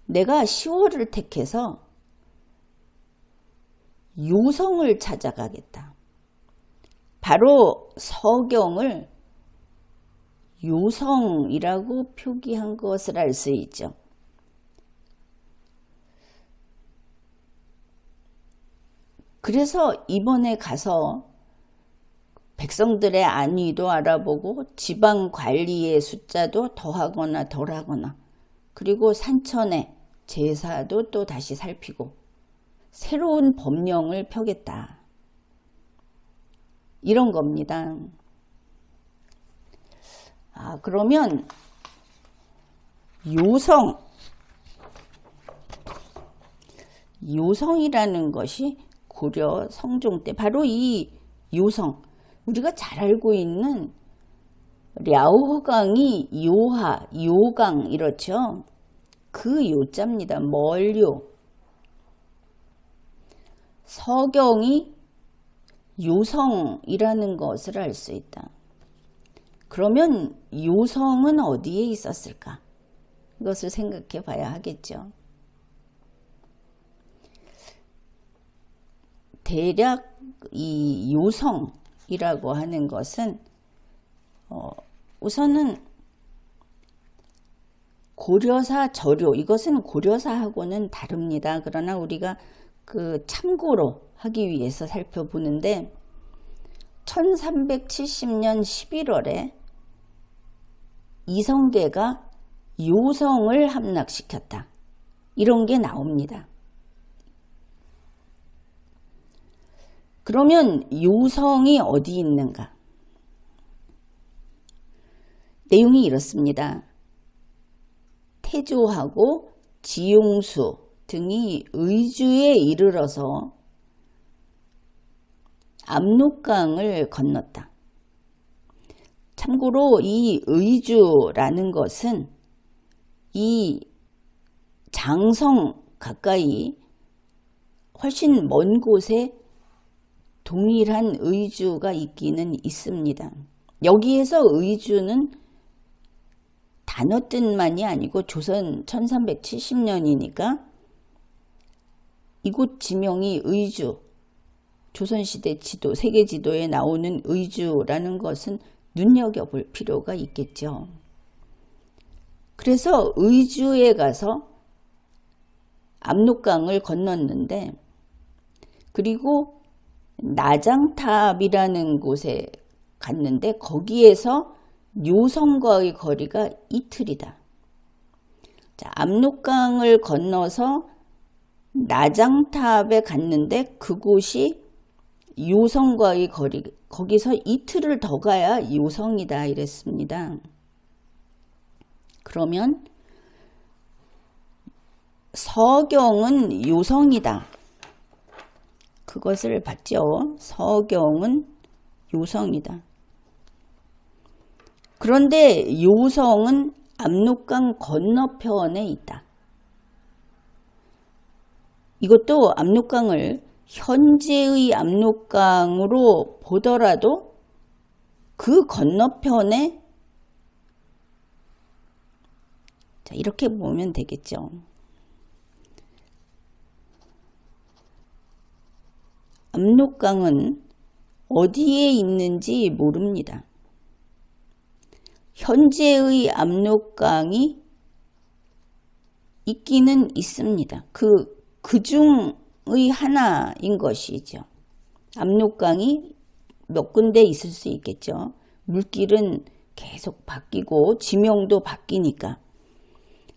내가 10월을 택해서 요성을 찾아가겠다. 바로 서경을 요성이라고 표기한 것을 알 수 있죠. 그래서 이번에 가서 백성들의 안위도 알아보고 지방 관리의 숫자도 더하거나 덜하거나 그리고 산천의 제사도 또 다시 살피고 새로운 법령을 펴겠다. 이런 겁니다. 그러면 요성이라는 것이 고려 성종 때 바로 이 요성, 우리가 잘 알고 있는 랴오강이 요하, 요강 이렇죠. 그 요자입니다. 멀요. 서경이 요성이라는 것을 알 수 있다. 그러면 요성은 어디에 있었을까? 이것을 생각해 봐야 하겠죠. 대략 이 요성이라고 하는 것은 우선은 고려사 저료, 이것은 고려사하고는 다릅니다. 그러나 우리가 참고로 하기 위해서 살펴보는데 1370년 11월에 이성계가 요성을 함락시켰다. 이런 게 나옵니다. 그러면 요성이 어디 있는가? 내용이 이렇습니다. 태조하고 지용수 등이 의주에 이르러서 압록강을 건넜다. 참고로 이 의주라는 것은 이 장성 가까이 훨씬 먼 곳에 동일한 의주가 있기는 있습니다. 여기에서 의주는 단어 뜻만이 아니고 조선 1370년이니까 이곳 지명이 의주, 조선시대 지도, 세계 지도에 나오는 의주라는 것은 눈여겨볼 필요가 있겠죠. 그래서 의주에 가서 압록강을 건넜는데, 그리고 나장탑이라는 곳에 갔는데 거기에서 요성과의 거리가 이틀이다. 자, 압록강을 건너서 나장탑에 갔는데 그곳이 요성과의 거리, 거기서 이틀을 더 가야 요성이다 이랬습니다. 그러면 서경은 요성이다. 그것을 봤죠. 서경은 요성이다. 그런데 요성은 압록강 건너편에 있다. 이것도 압록강을 현재의 압록강으로 보더라도 그 건너편에, 자, 이렇게 보면 되겠죠. 압록강은 어디에 있는지 모릅니다. 현재의 압록강이 있기는 있습니다. 그 중의 하나인 것이죠. 압록강이 몇 군데 있을 수 있겠죠. 물길은 계속 바뀌고 지명도 바뀌니까.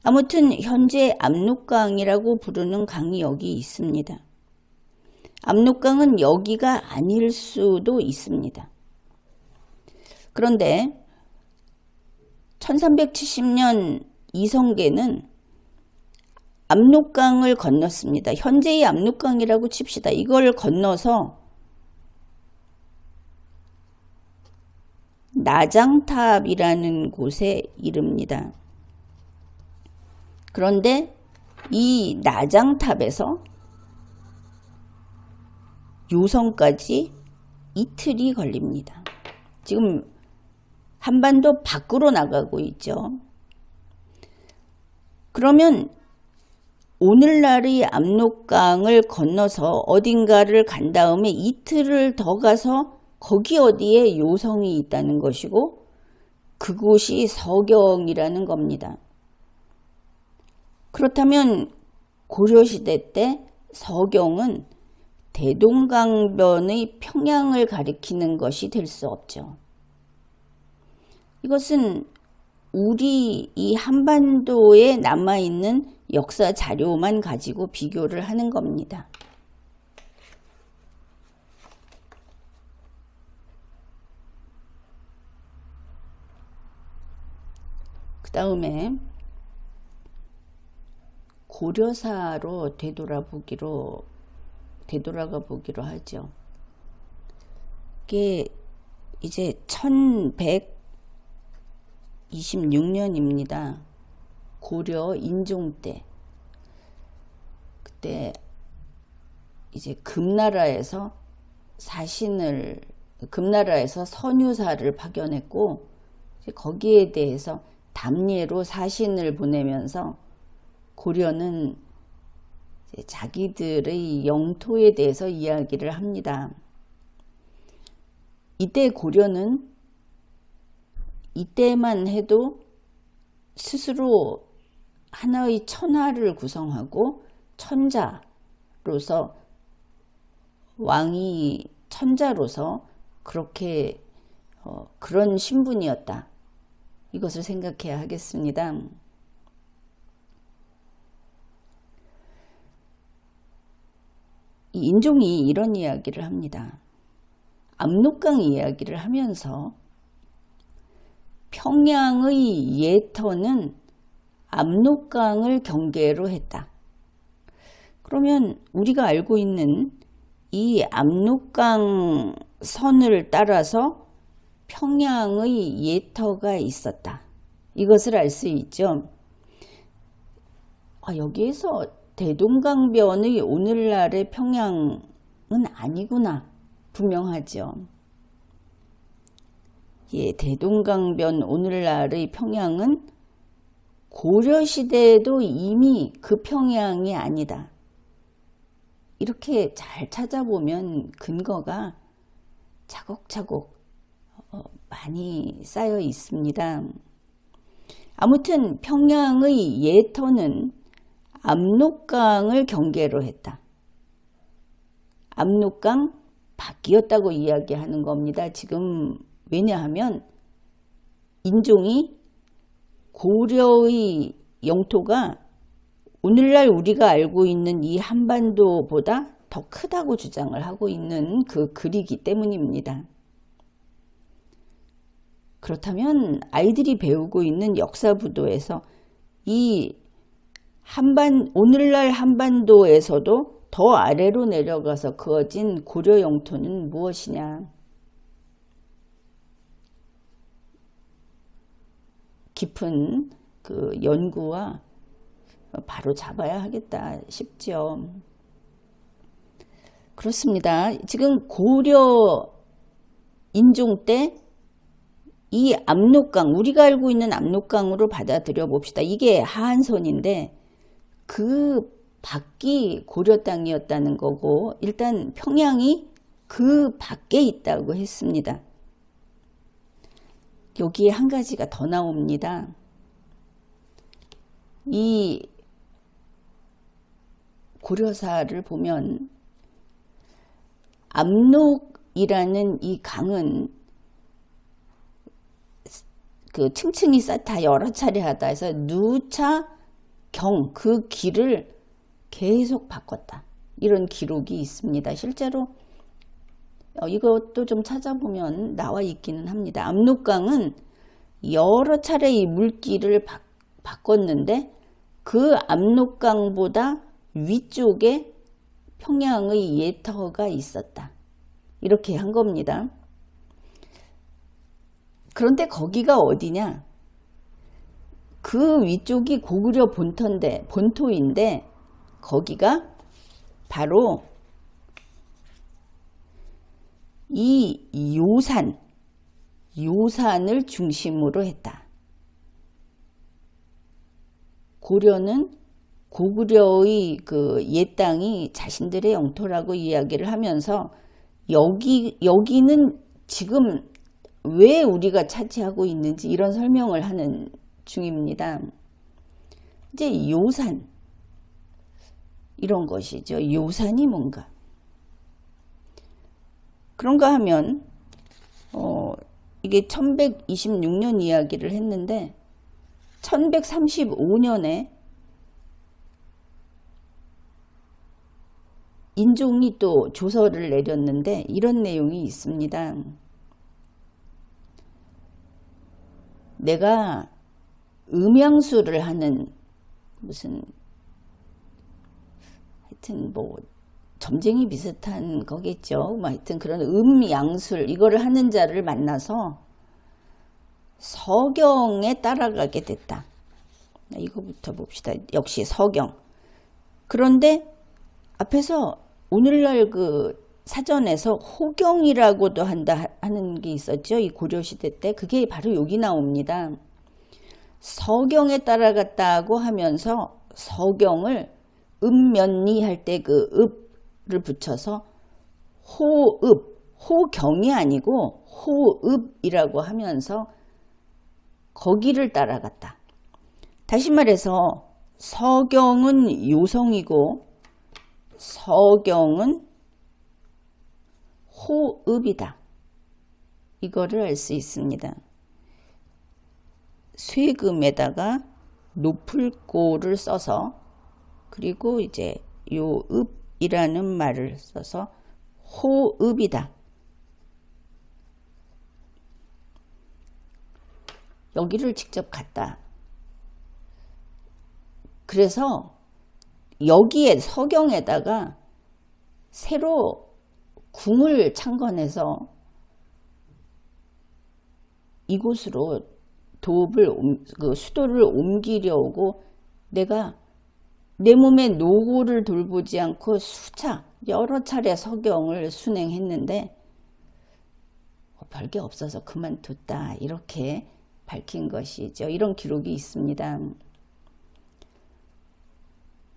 아무튼 현재 압록강이라고 부르는 강이 여기 있습니다. 압록강은 여기가 아닐 수도 있습니다. 그런데 1370년 이성계는 압록강을 건넜습니다. 현재의 압록강이라고 칩시다. 이걸 건너서 나장탑이라는 곳에 이릅니다. 그런데 이 나장탑에서 요성까지 이틀이 걸립니다. 지금 한반도 밖으로 나가고 있죠. 그러면 오늘날의 압록강을 건너서 어딘가를 간 다음에 이틀을 더 가서 거기 어디에 요성이 있다는 것이고 그곳이 서경이라는 겁니다. 그렇다면 고려시대 때 서경은 대동강변의 평양을 가리키는 것이 될 수 없죠. 이것은 우리 이 한반도에 남아있는 역사 자료만 가지고 비교를 하는 겁니다. 그 다음에 고려사로 되돌아가 보기로 하죠. 이게 이제 1126년입니다. 고려 인종 때. 그때 이제 금나라에서 선유사를 파견했고 거기에 대해서 담례로 사신을 보내면서 고려는 자기들의 영토에 대해서 이야기를 합니다. 이때 고려는 이때만 해도 스스로 하나의 천하를 구성하고 천자로서 왕이 천자로서 그렇게 그런 신분이었다. 이것을 생각해야 하겠습니다. 이 인종이 이런 이야기를 합니다. 압록강 이야기를 하면서 평양의 예터는 압록강을 경계로 했다. 그러면 우리가 알고 있는 이 압록강 선을 따라서 평양의 예터가 있었다. 이것을 알 수 있죠. 여기에서 대동강변의 오늘날의 평양은 아니구나. 분명하죠. 대동강변 오늘날의 평양은 고려시대에도 이미 그 평양이 아니다. 이렇게 잘 찾아보면 근거가 차곡차곡 많이 쌓여 있습니다. 아무튼 평양의 예터는 압록강을 경계로 했다. 압록강 밖이었다고 이야기하는 겁니다. 지금 왜냐하면 인종이 고려의 영토가 오늘날 우리가 알고 있는 이 한반도보다 더 크다고 주장을 하고 있는 그 글이기 때문입니다. 그렇다면 아이들이 배우고 있는 역사부도에서 이 오늘날 한반도에서도 더 아래로 내려가서 그어진 고려 영토는 무엇이냐? 깊은 그 연구와 바로 잡아야 하겠다 싶죠. 그렇습니다. 지금 고려 인종 때 이 압록강, 우리가 알고 있는 압록강으로 받아들여 봅시다. 이게 하한선인데 그 밖이 고려 땅이었다는 거고, 일단 평양이 그 밖에 있다고 했습니다. 여기에 한 가지가 더 나옵니다. 이 고려사를 보면 압록이라는 이 강은 그 층층이 쌓다 여러 차례 하다 해서 누차 경, 그 길을 계속 바꿨다. 이런 기록이 있습니다. 실제로 이것도 좀 찾아보면 나와 있기는 합니다. 압록강은 여러 차례 이 물길을 바꿨는데 그 압록강보다 위쪽에 평양의 예터가 있었다. 이렇게 한 겁니다. 그런데 거기가 어디냐? 그 위쪽이 고구려 본토인데 거기가 바로 이 요산을 중심으로 했다. 고려는 고구려의 그 옛 땅이 자신들의 영토라고 이야기를 하면서 여기는 지금 왜 우리가 차지하고 있는지 이런 설명을 하는 중입니다. 이제 요산, 이런 것이죠. 요산이 뭔가? 그런가 하면 이게 1126년 이야기를 했는데 1135년에 인종이 또 조서를 내렸는데 이런 내용이 있습니다. 내가 음양수를 하는 무슨 하여튼 뭐 점쟁이 비슷한 거겠죠. 하여튼 그런 음양술 이거를 하는 자를 만나서 서경에 따라가게 됐다. 이거부터 봅시다. 역시 서경. 그런데 앞에서 오늘날 그 사전에서 호경이라고도 하는 게 있었죠. 이 고려시대 때. 그게 바로 여기 나옵니다. 서경에 따라갔다고 하면서 서경을 읍면리 할 때 그 읍을 붙여서 호경이 아니고 호읍이라고 하면서 거기를 따라갔다. 다시 말해서 서경은 요성이고 서경은 호읍이다. 이거를 알 수 있습니다. 쇠금에다가 노풀고를 써서 그리고 이제 요읍이라는 말을 써서 호읍이다. 여기를 직접 갔다. 그래서 여기에 서경에다가 새로 궁을 창건해서 이곳으로 수도를 옮기려고 내가 내 몸의 노고를 돌보지 않고 여러 차례 서경을 순행했는데 별게 없어서 그만뒀다. 이렇게 밝힌 것이죠. 이런 기록이 있습니다.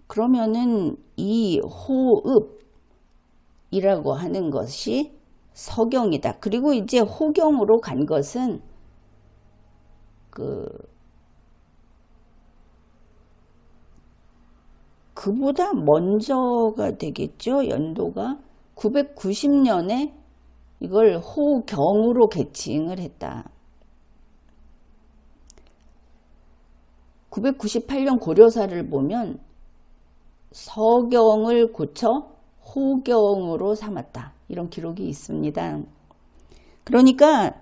그러면은 이 호읍이라고 하는 것이 서경이다. 그리고 이제 호경으로 간 것은 그보다 먼저가 되겠죠. 연도가 990년에 이걸 호경으로 개칭을 했다. 998년 고려사를 보면 서경을 고쳐 호경으로 삼았다. 이런 기록이 있습니다. 그러니까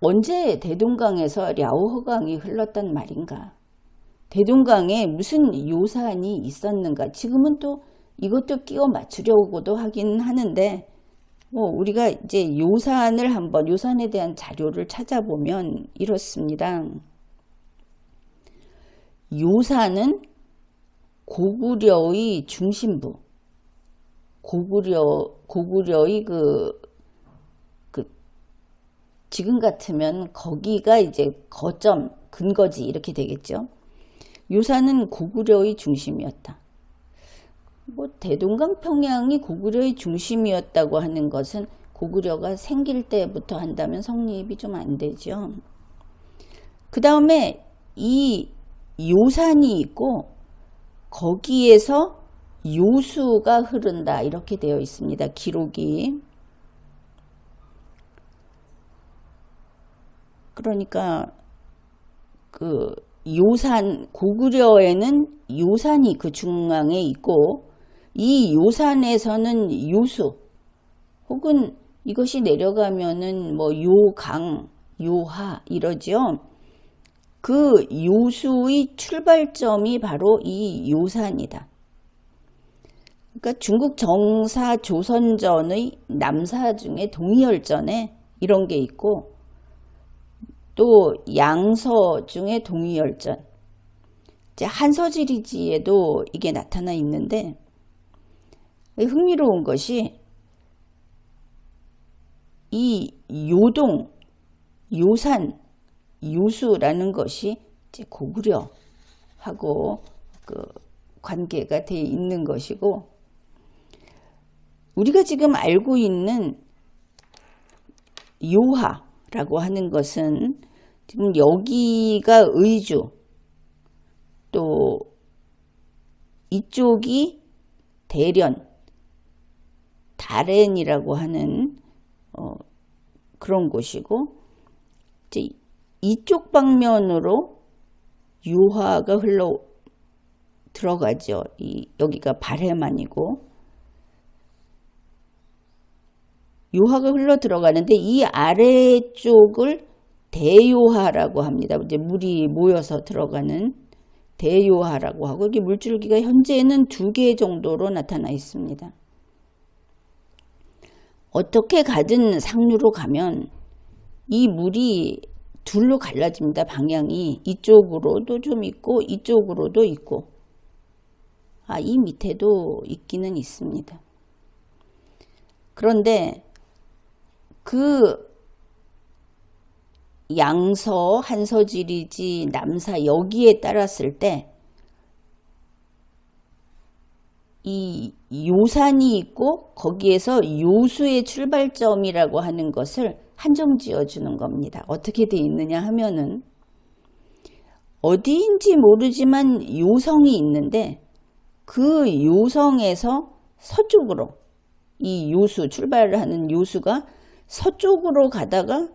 언제 대동강에서 랴오허강이 흘렀단 말인가? 대동강에 무슨 요산이 있었는가? 지금은 또 이것도 끼워 맞추려고도 하긴 하는데, 우리가 이제 요산에 대한 자료를 찾아보면 이렇습니다. 요산은 고구려의 중심부, 고구려의 지금 같으면 거기가 이제 거점, 근거지 이렇게 되겠죠. 요산은 고구려의 중심이었다. 대동강 평양이 고구려의 중심이었다고 하는 것은 고구려가 생길 때부터 한다면 성립이 좀 안 되죠. 그 다음에 이 요산이 있고 거기에서 요수가 흐른다 이렇게 되어 있습니다. 기록이. 그러니까 고구려에는 요산이 그 중앙에 있고 이 요산에서는 요수 혹은 이것이 내려가면은 요강, 요하 이러죠. 그 요수의 출발점이 바로 이 요산이다. 그러니까 중국 정사 조선전의 남사 중에 동이열전에 이런 게 있고 또 양서 중에 동이열전, 이제 한서지리지에도 이게 나타나 있는데 흥미로운 것이 이 요동, 요산, 요수라는 것이 이제 고구려하고 관계가 되어 있는 것이고 우리가 지금 알고 있는 요하라고 하는 것은 지금 여기가 의주 또 이쪽이 대련, 다렌이라고 하는 그런 곳이고 이제 이쪽 방면으로 요하가 흘러 들어가죠. 여기가 발해만이고 요하가 흘러 들어가는데 이 아래쪽을 대요하라고 합니다. 이제 물이 모여서 들어가는 대요하라고 하고 이게 물줄기가 현재는 2개 정도로 나타나 있습니다. 어떻게 가든 상류로 가면 이 물이 둘로 갈라집니다. 방향이 이쪽으로도 좀 있고 이쪽으로도 있고 이 밑에도 있기는 있습니다. 그런데 그 양서, 한서지리지, 남사 여기에 따랐을 때 이 요산이 있고 거기에서 요수의 출발점이라고 하는 것을 한정 지어주는 겁니다. 어떻게 돼 있느냐 하면은 어디인지 모르지만 요성이 있는데 그 요성에서 서쪽으로 이 요수, 출발을 하는 요수가 서쪽으로 가다가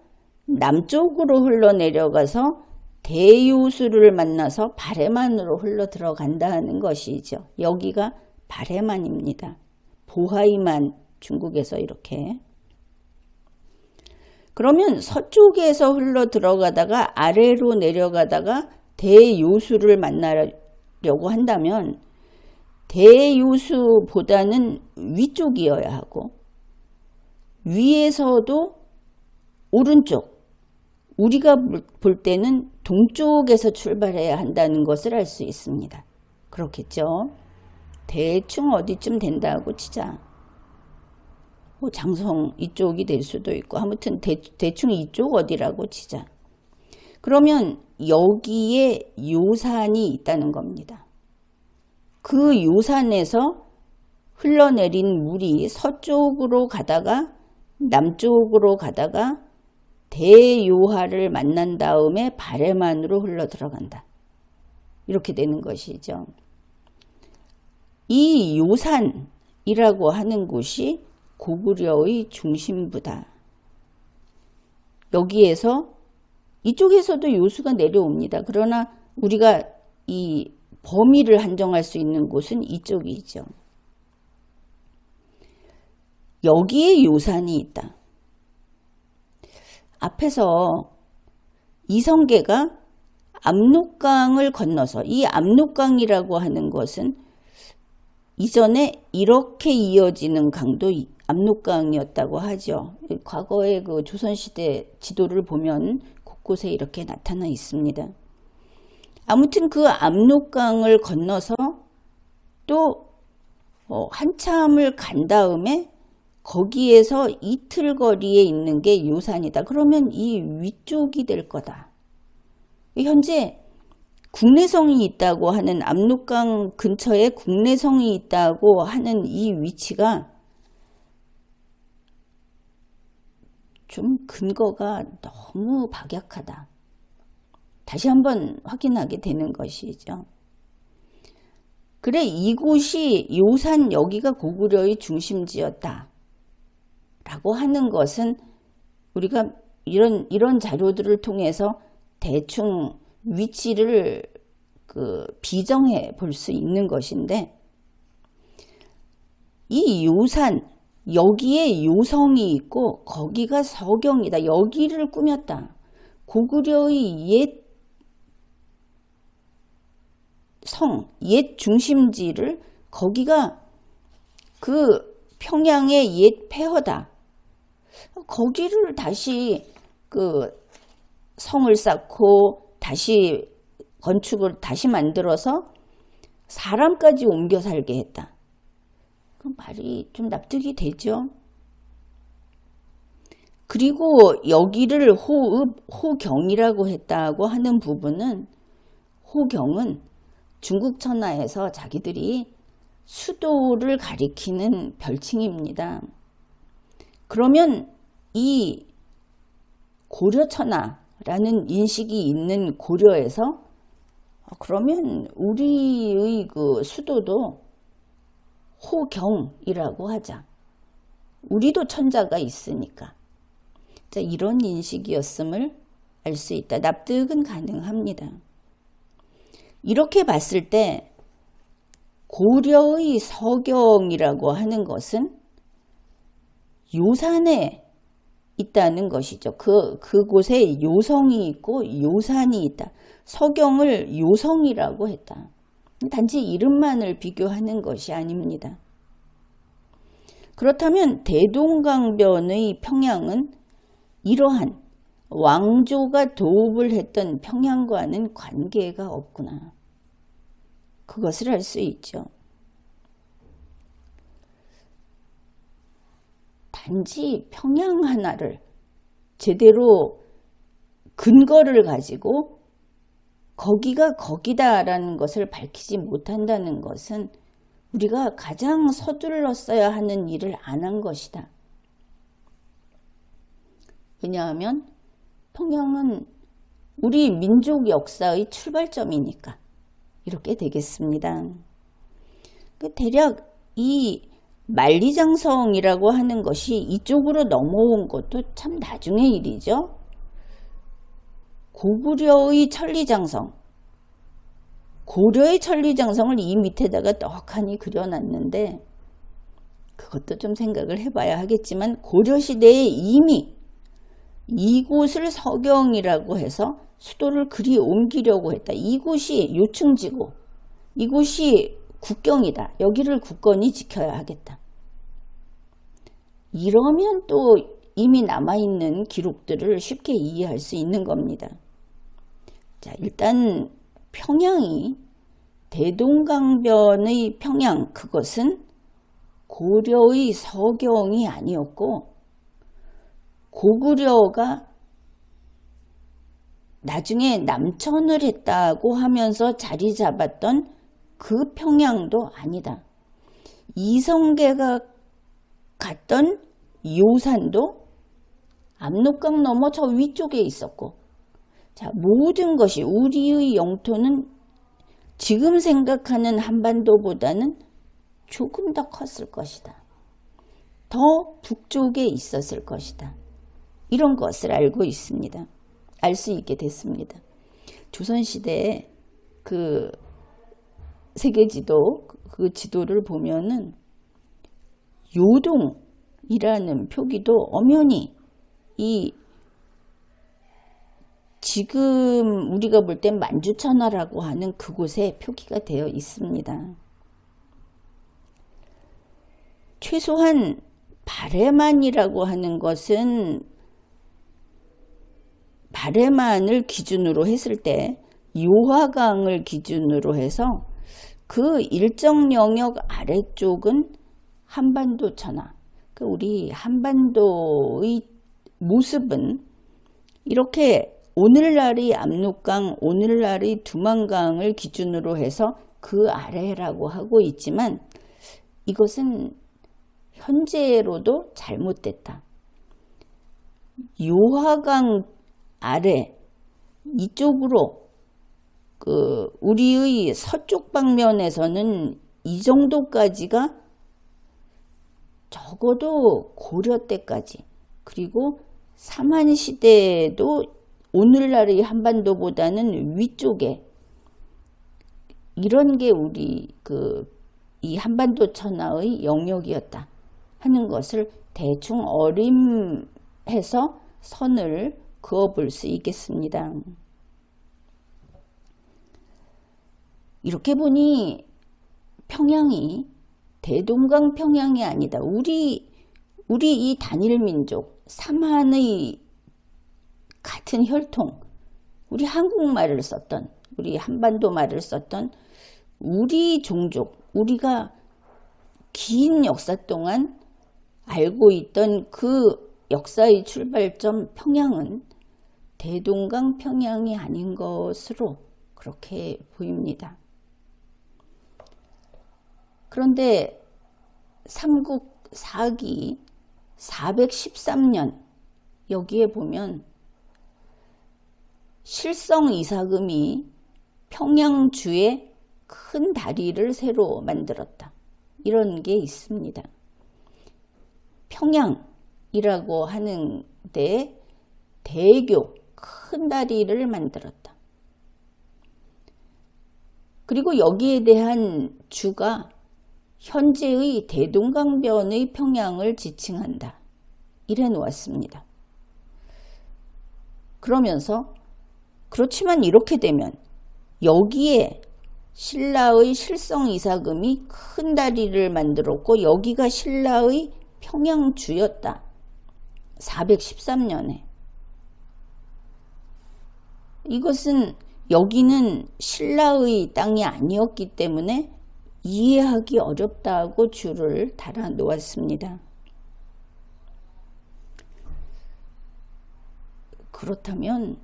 남쪽으로 흘러내려가서 대요수를 만나서 발해만으로 흘러 들어간다는 것이죠. 여기가 발해만입니다. 보하이만 중국에서 이렇게. 그러면 서쪽에서 흘러 들어가다가 아래로 내려가다가 대요수를 만나려고 한다면 대요수보다는 위쪽이어야 하고 위에서도 오른쪽, 우리가 볼 때는 동쪽에서 출발해야 한다는 것을 알 수 있습니다. 그렇겠죠? 대충 어디쯤 된다고 치자. 장성 이쪽이 될 수도 있고 아무튼 대충 이쪽 어디라고 치자. 그러면 여기에 요산이 있다는 겁니다. 그 요산에서 흘러내린 물이 서쪽으로 가다가 남쪽으로 가다가 대요하를 만난 다음에 발해만으로 흘러 들어간다. 이렇게 되는 것이죠. 이 요산이라고 하는 곳이 고구려의 중심부다. 여기에서 이쪽에서도 요수가 내려옵니다. 그러나 우리가 이 범위를 한정할 수 있는 곳은 이쪽이죠. 여기에 요산이 있다. 앞에서 이성계가 압록강을 건너서, 이 압록강이라고 하는 것은 이전에 이렇게 이어지는 강도 압록강이었다고 하죠. 과거의 그 조선시대 지도를 보면 곳곳에 이렇게 나타나 있습니다. 아무튼 그 압록강을 건너서 또 한참을 간 다음에 거기에서 이틀 거리에 있는 게 요산이다. 그러면 이 위쪽이 될 거다. 현재 국내성이 있다고 하는, 압록강 근처에 국내성이 있다고 하는 이 위치가 좀 근거가 너무 박약하다. 다시 한번 확인하게 되는 것이죠. 그래, 이곳이 요산, 여기가 고구려의 중심지였다 라고 하는 것은 우리가 이런 자료들을 통해서 대충 위치를 비정해 볼 수 있는 것인데, 이 요산, 여기에 요성이 있고 거기가 서경이다. 여기를 꾸몄다. 고구려의 옛 성, 옛 중심지를, 거기가 그 평양의 옛 폐허다. 거기를 다시 그 성을 쌓고 다시 건축을 다시 만들어서 사람까지 옮겨 살게 했다. 그 말이 좀 납득이 되죠. 그리고 여기를 호경이라고 했다고 하는 부분은, 호경은 중국 천하에서 자기들이 수도를 가리키는 별칭입니다. 그러면 이 고려 천하라는 인식이 있는 고려에서 그러면 우리의 그 수도도 호경이라고 하자. 우리도 천자가 있으니까. 자, 이런 인식이었음을 알 수 있다. 납득은 가능합니다. 이렇게 봤을 때 고려의 서경이라고 하는 것은 요산에 있다는 것이죠. 그곳에 요성이 있고 요산이 있다. 서경을 요성이라고 했다. 단지 이름만을 비교하는 것이 아닙니다. 그렇다면 대동강변의 평양은 이러한 왕조가 도읍을 했던 평양과는 관계가 없구나. 그것을 알 수 있죠. 단지 평양 하나를 제대로 근거를 가지고 거기가 거기다라는 것을 밝히지 못한다는 것은 우리가 가장 서둘렀어야 하는 일을 안 한 것이다. 왜냐하면 평양은 우리 민족 역사의 출발점이니까 이렇게 되겠습니다. 대략 이 만리장성이라고 하는 것이 이쪽으로 넘어온 것도 참 나중의 일이죠. 고구려의 천리장성, 고려의 천리장성을 이 밑에다가 떡하니 그려놨는데, 그것도 좀 생각을 해봐야 하겠지만 고려시대에 이미 이곳을 서경이라고 해서 수도를 그리 옮기려고 했다. 이곳이 요충지고 이곳이 국경이다. 여기를 굳건히 지켜야 하겠다. 이러면 또 이미 남아있는 기록들을 쉽게 이해할 수 있는 겁니다. 자, 일단 평양이 대동강변의 평양, 그것은 고려의 서경이 아니었고 고구려가 나중에 남천을 했다고 하면서 자리 잡았던 그 평양도 아니다. 이성계가 갔던 요산도 압록강 넘어 저 위쪽에 있었고, 자, 모든 것이 우리의 영토는 지금 생각하는 한반도보다는 조금 더 컸을 것이다. 더 북쪽에 있었을 것이다. 이런 것을 알고 있습니다. 알 수 있게 됐습니다. 조선시대에 그 세계지도, 그 지도를 보면은 요동이라는 표기도 엄연히 이 지금 우리가 볼 땐 만주천하라고 하는 그곳에 표기가 되어 있습니다. 최소한 바레만이라고 하는 것은 바레만을 기준으로 했을 때 요하강을 기준으로 해서 그 일정 영역 아래쪽은 한반도 천하, 우리 한반도의 모습은 이렇게 오늘날의 압록강, 오늘날의 두만강을 기준으로 해서 그 아래라고 하고 있지만 이것은 현재로도 잘못됐다. 요하강 아래 이쪽으로 우리의 서쪽 방면에서는 이 정도까지가 적어도 고려 때까지, 그리고 삼한시대에도 오늘날의 한반도보다는 위쪽에 이런 게 우리 이 한반도 천하의 영역이었다 하는 것을 대충 어림해서 선을 그어볼 수 있겠습니다. 이렇게 보니 평양이 대동강 평양이 아니다. 우리 이 단일민족 삼한의 같은 혈통, 우리 한국말을 썼던, 우리 한반도 말을 썼던 우리 종족, 우리가 긴 역사 동안 알고 있던 그 역사의 출발점 평양은 대동강 평양이 아닌 것으로 그렇게 보입니다. 그런데 삼국 4기 413년 여기에 보면 실성 이사금이 평양주에 큰 다리를 새로 만들었다. 이런 게 있습니다. 평양이라고 하는 데 대교 큰 다리를 만들었다. 그리고 여기에 대한 주가 현재의 대동강변의 평양을 지칭한다. 이래 놓았습니다. 그러면서 그렇지만 이렇게 되면 여기에 신라의 실성 이사금이 큰 다리를 만들었고 여기가 신라의 평양주였다. 413년에. 이것은 여기는 신라의 땅이 아니었기 때문에 이해하기 어렵다고 줄을 달아 놓았습니다. 그렇다면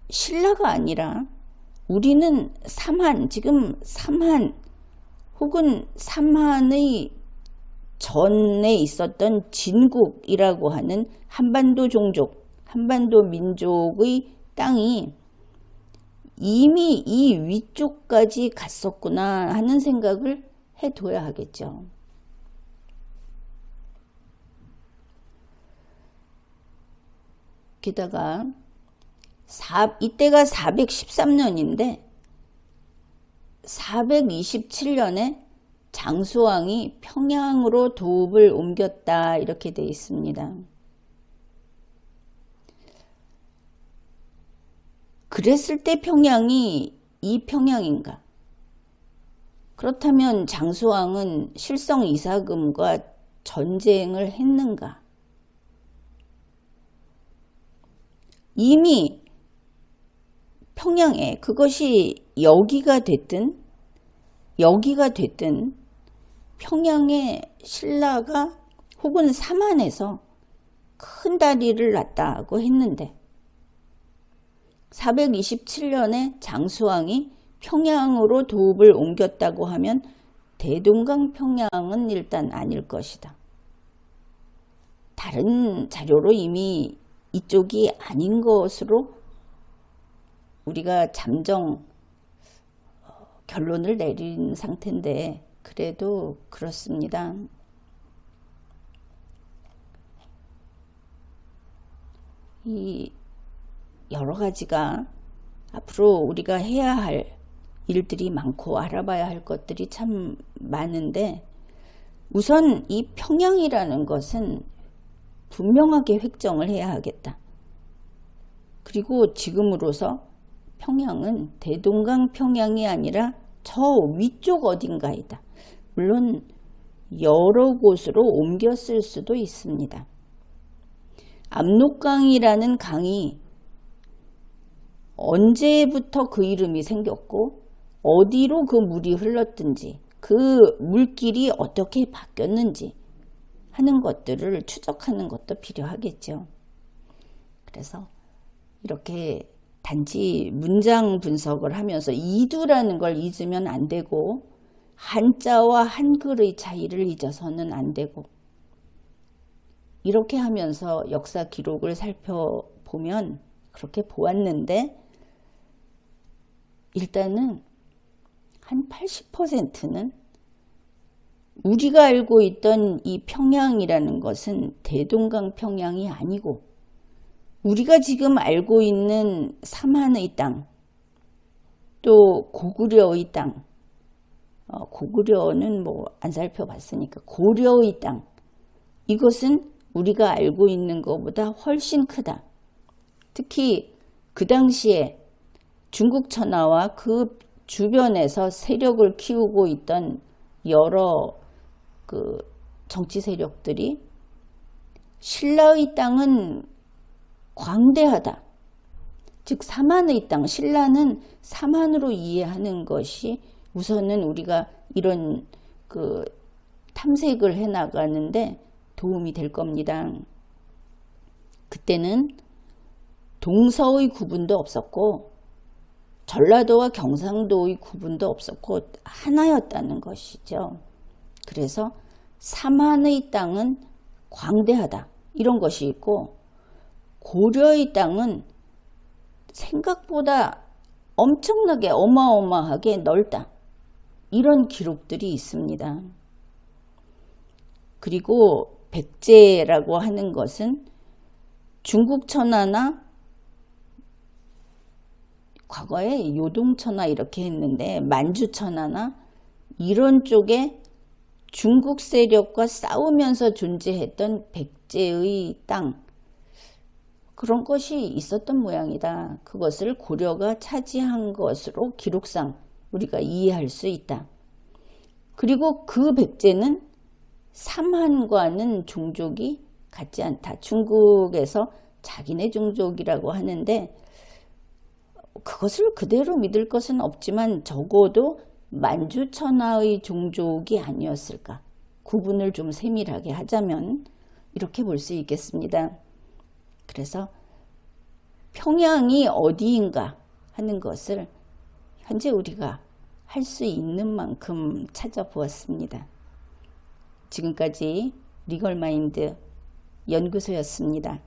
신라가 아니라 우리는 삼한, 지금 삼한 혹은 삼한의 전에 있었던 진국이라고 하는 한반도 종족, 한반도 민족의 땅이 이미 이 위쪽까지 갔었구나 하는 생각을 해둬야 하겠죠. 게다가 이때가 413년인데 427년에 장수왕이 평양으로 도읍을 옮겼다 이렇게 되어 있습니다. 그랬을 때 평양이 이 평양인가? 그렇다면 장수왕은 실성 이사금과 전쟁을 했는가? 이미 평양에 그것이 여기가 됐든 평양에 신라가 혹은 삼한에서 큰 다리를 놨다고 했는데 427년에 장수왕이 평양으로 도읍을 옮겼다고 하면 대동강 평양은 일단 아닐 것이다. 다른 자료로 이미 이쪽이 아닌 것으로 우리가 잠정 결론을 내린 상태인데 그래도 그렇습니다. 이 여러 가지가 앞으로 우리가 해야 할 일들이 많고 알아봐야 할 것들이 참 많은데 우선 이 평양이라는 것은 분명하게 획정을 해야 하겠다. 그리고 지금으로서 평양은 대동강 평양이 아니라 저 위쪽 어딘가이다. 물론 여러 곳으로 옮겨 쓸 수도 있습니다. 압록강이라는 강이 언제부터 그 이름이 생겼고 어디로 그 물이 흘렀든지 그 물길이 어떻게 바뀌었는지 하는 것들을 추적하는 것도 필요하겠죠. 그래서 이렇게 단지 문장 분석을 하면서 이두라는 걸 잊으면 안 되고 한자와 한글의 차이를 잊어서는 안 되고 이렇게 하면서 역사 기록을 살펴보면 그렇게 보았는데 일단은 한 80%는 우리가 알고 있던 이 평양이라는 것은 대동강 평양이 아니고 우리가 지금 알고 있는 삼한의 땅, 또 고구려의 땅, 고구려는 뭐 안 살펴봤으니까 고려의 땅, 이것은 우리가 알고 있는 것보다 훨씬 크다. 특히 그 당시에 중국 천하와 그 주변에서 세력을 키우고 있던 여러 그 정치 세력들이 신라의 땅은 광대하다. 즉 삼한의 땅, 신라는 삼한으로 이해하는 것이 우선은 우리가 이런 그 탐색을 해 나가는데 도움이 될 겁니다. 그때는 동서의 구분도 없었고 전라도와 경상도의 구분도 없었고 하나였다는 것이죠. 그래서 삼한의 땅은 광대하다 이런 것이 있고 고려의 땅은 생각보다 엄청나게 어마어마하게 넓다 이런 기록들이 있습니다. 그리고 백제라고 하는 것은 중국 천하나 과거에 요동천하 이렇게 했는데 만주천하나 이런 쪽에 중국 세력과 싸우면서 존재했던 백제의 땅 그런 것이 있었던 모양이다. 그것을 고려가 차지한 것으로 기록상 우리가 이해할 수 있다. 그리고 그 백제는 삼한과는 종족이 같지 않다. 중국에서 자기네 종족이라고 하는데 그것을 그대로 믿을 것은 없지만 적어도 만주천하의 종족이 아니었을까. 구분을 좀 세밀하게 하자면 이렇게 볼 수 있겠습니다. 그래서 평양이 어디인가 하는 것을 현재 우리가 할 수 있는 만큼 찾아보았습니다. 지금까지 리걸마인드 연구소였습니다.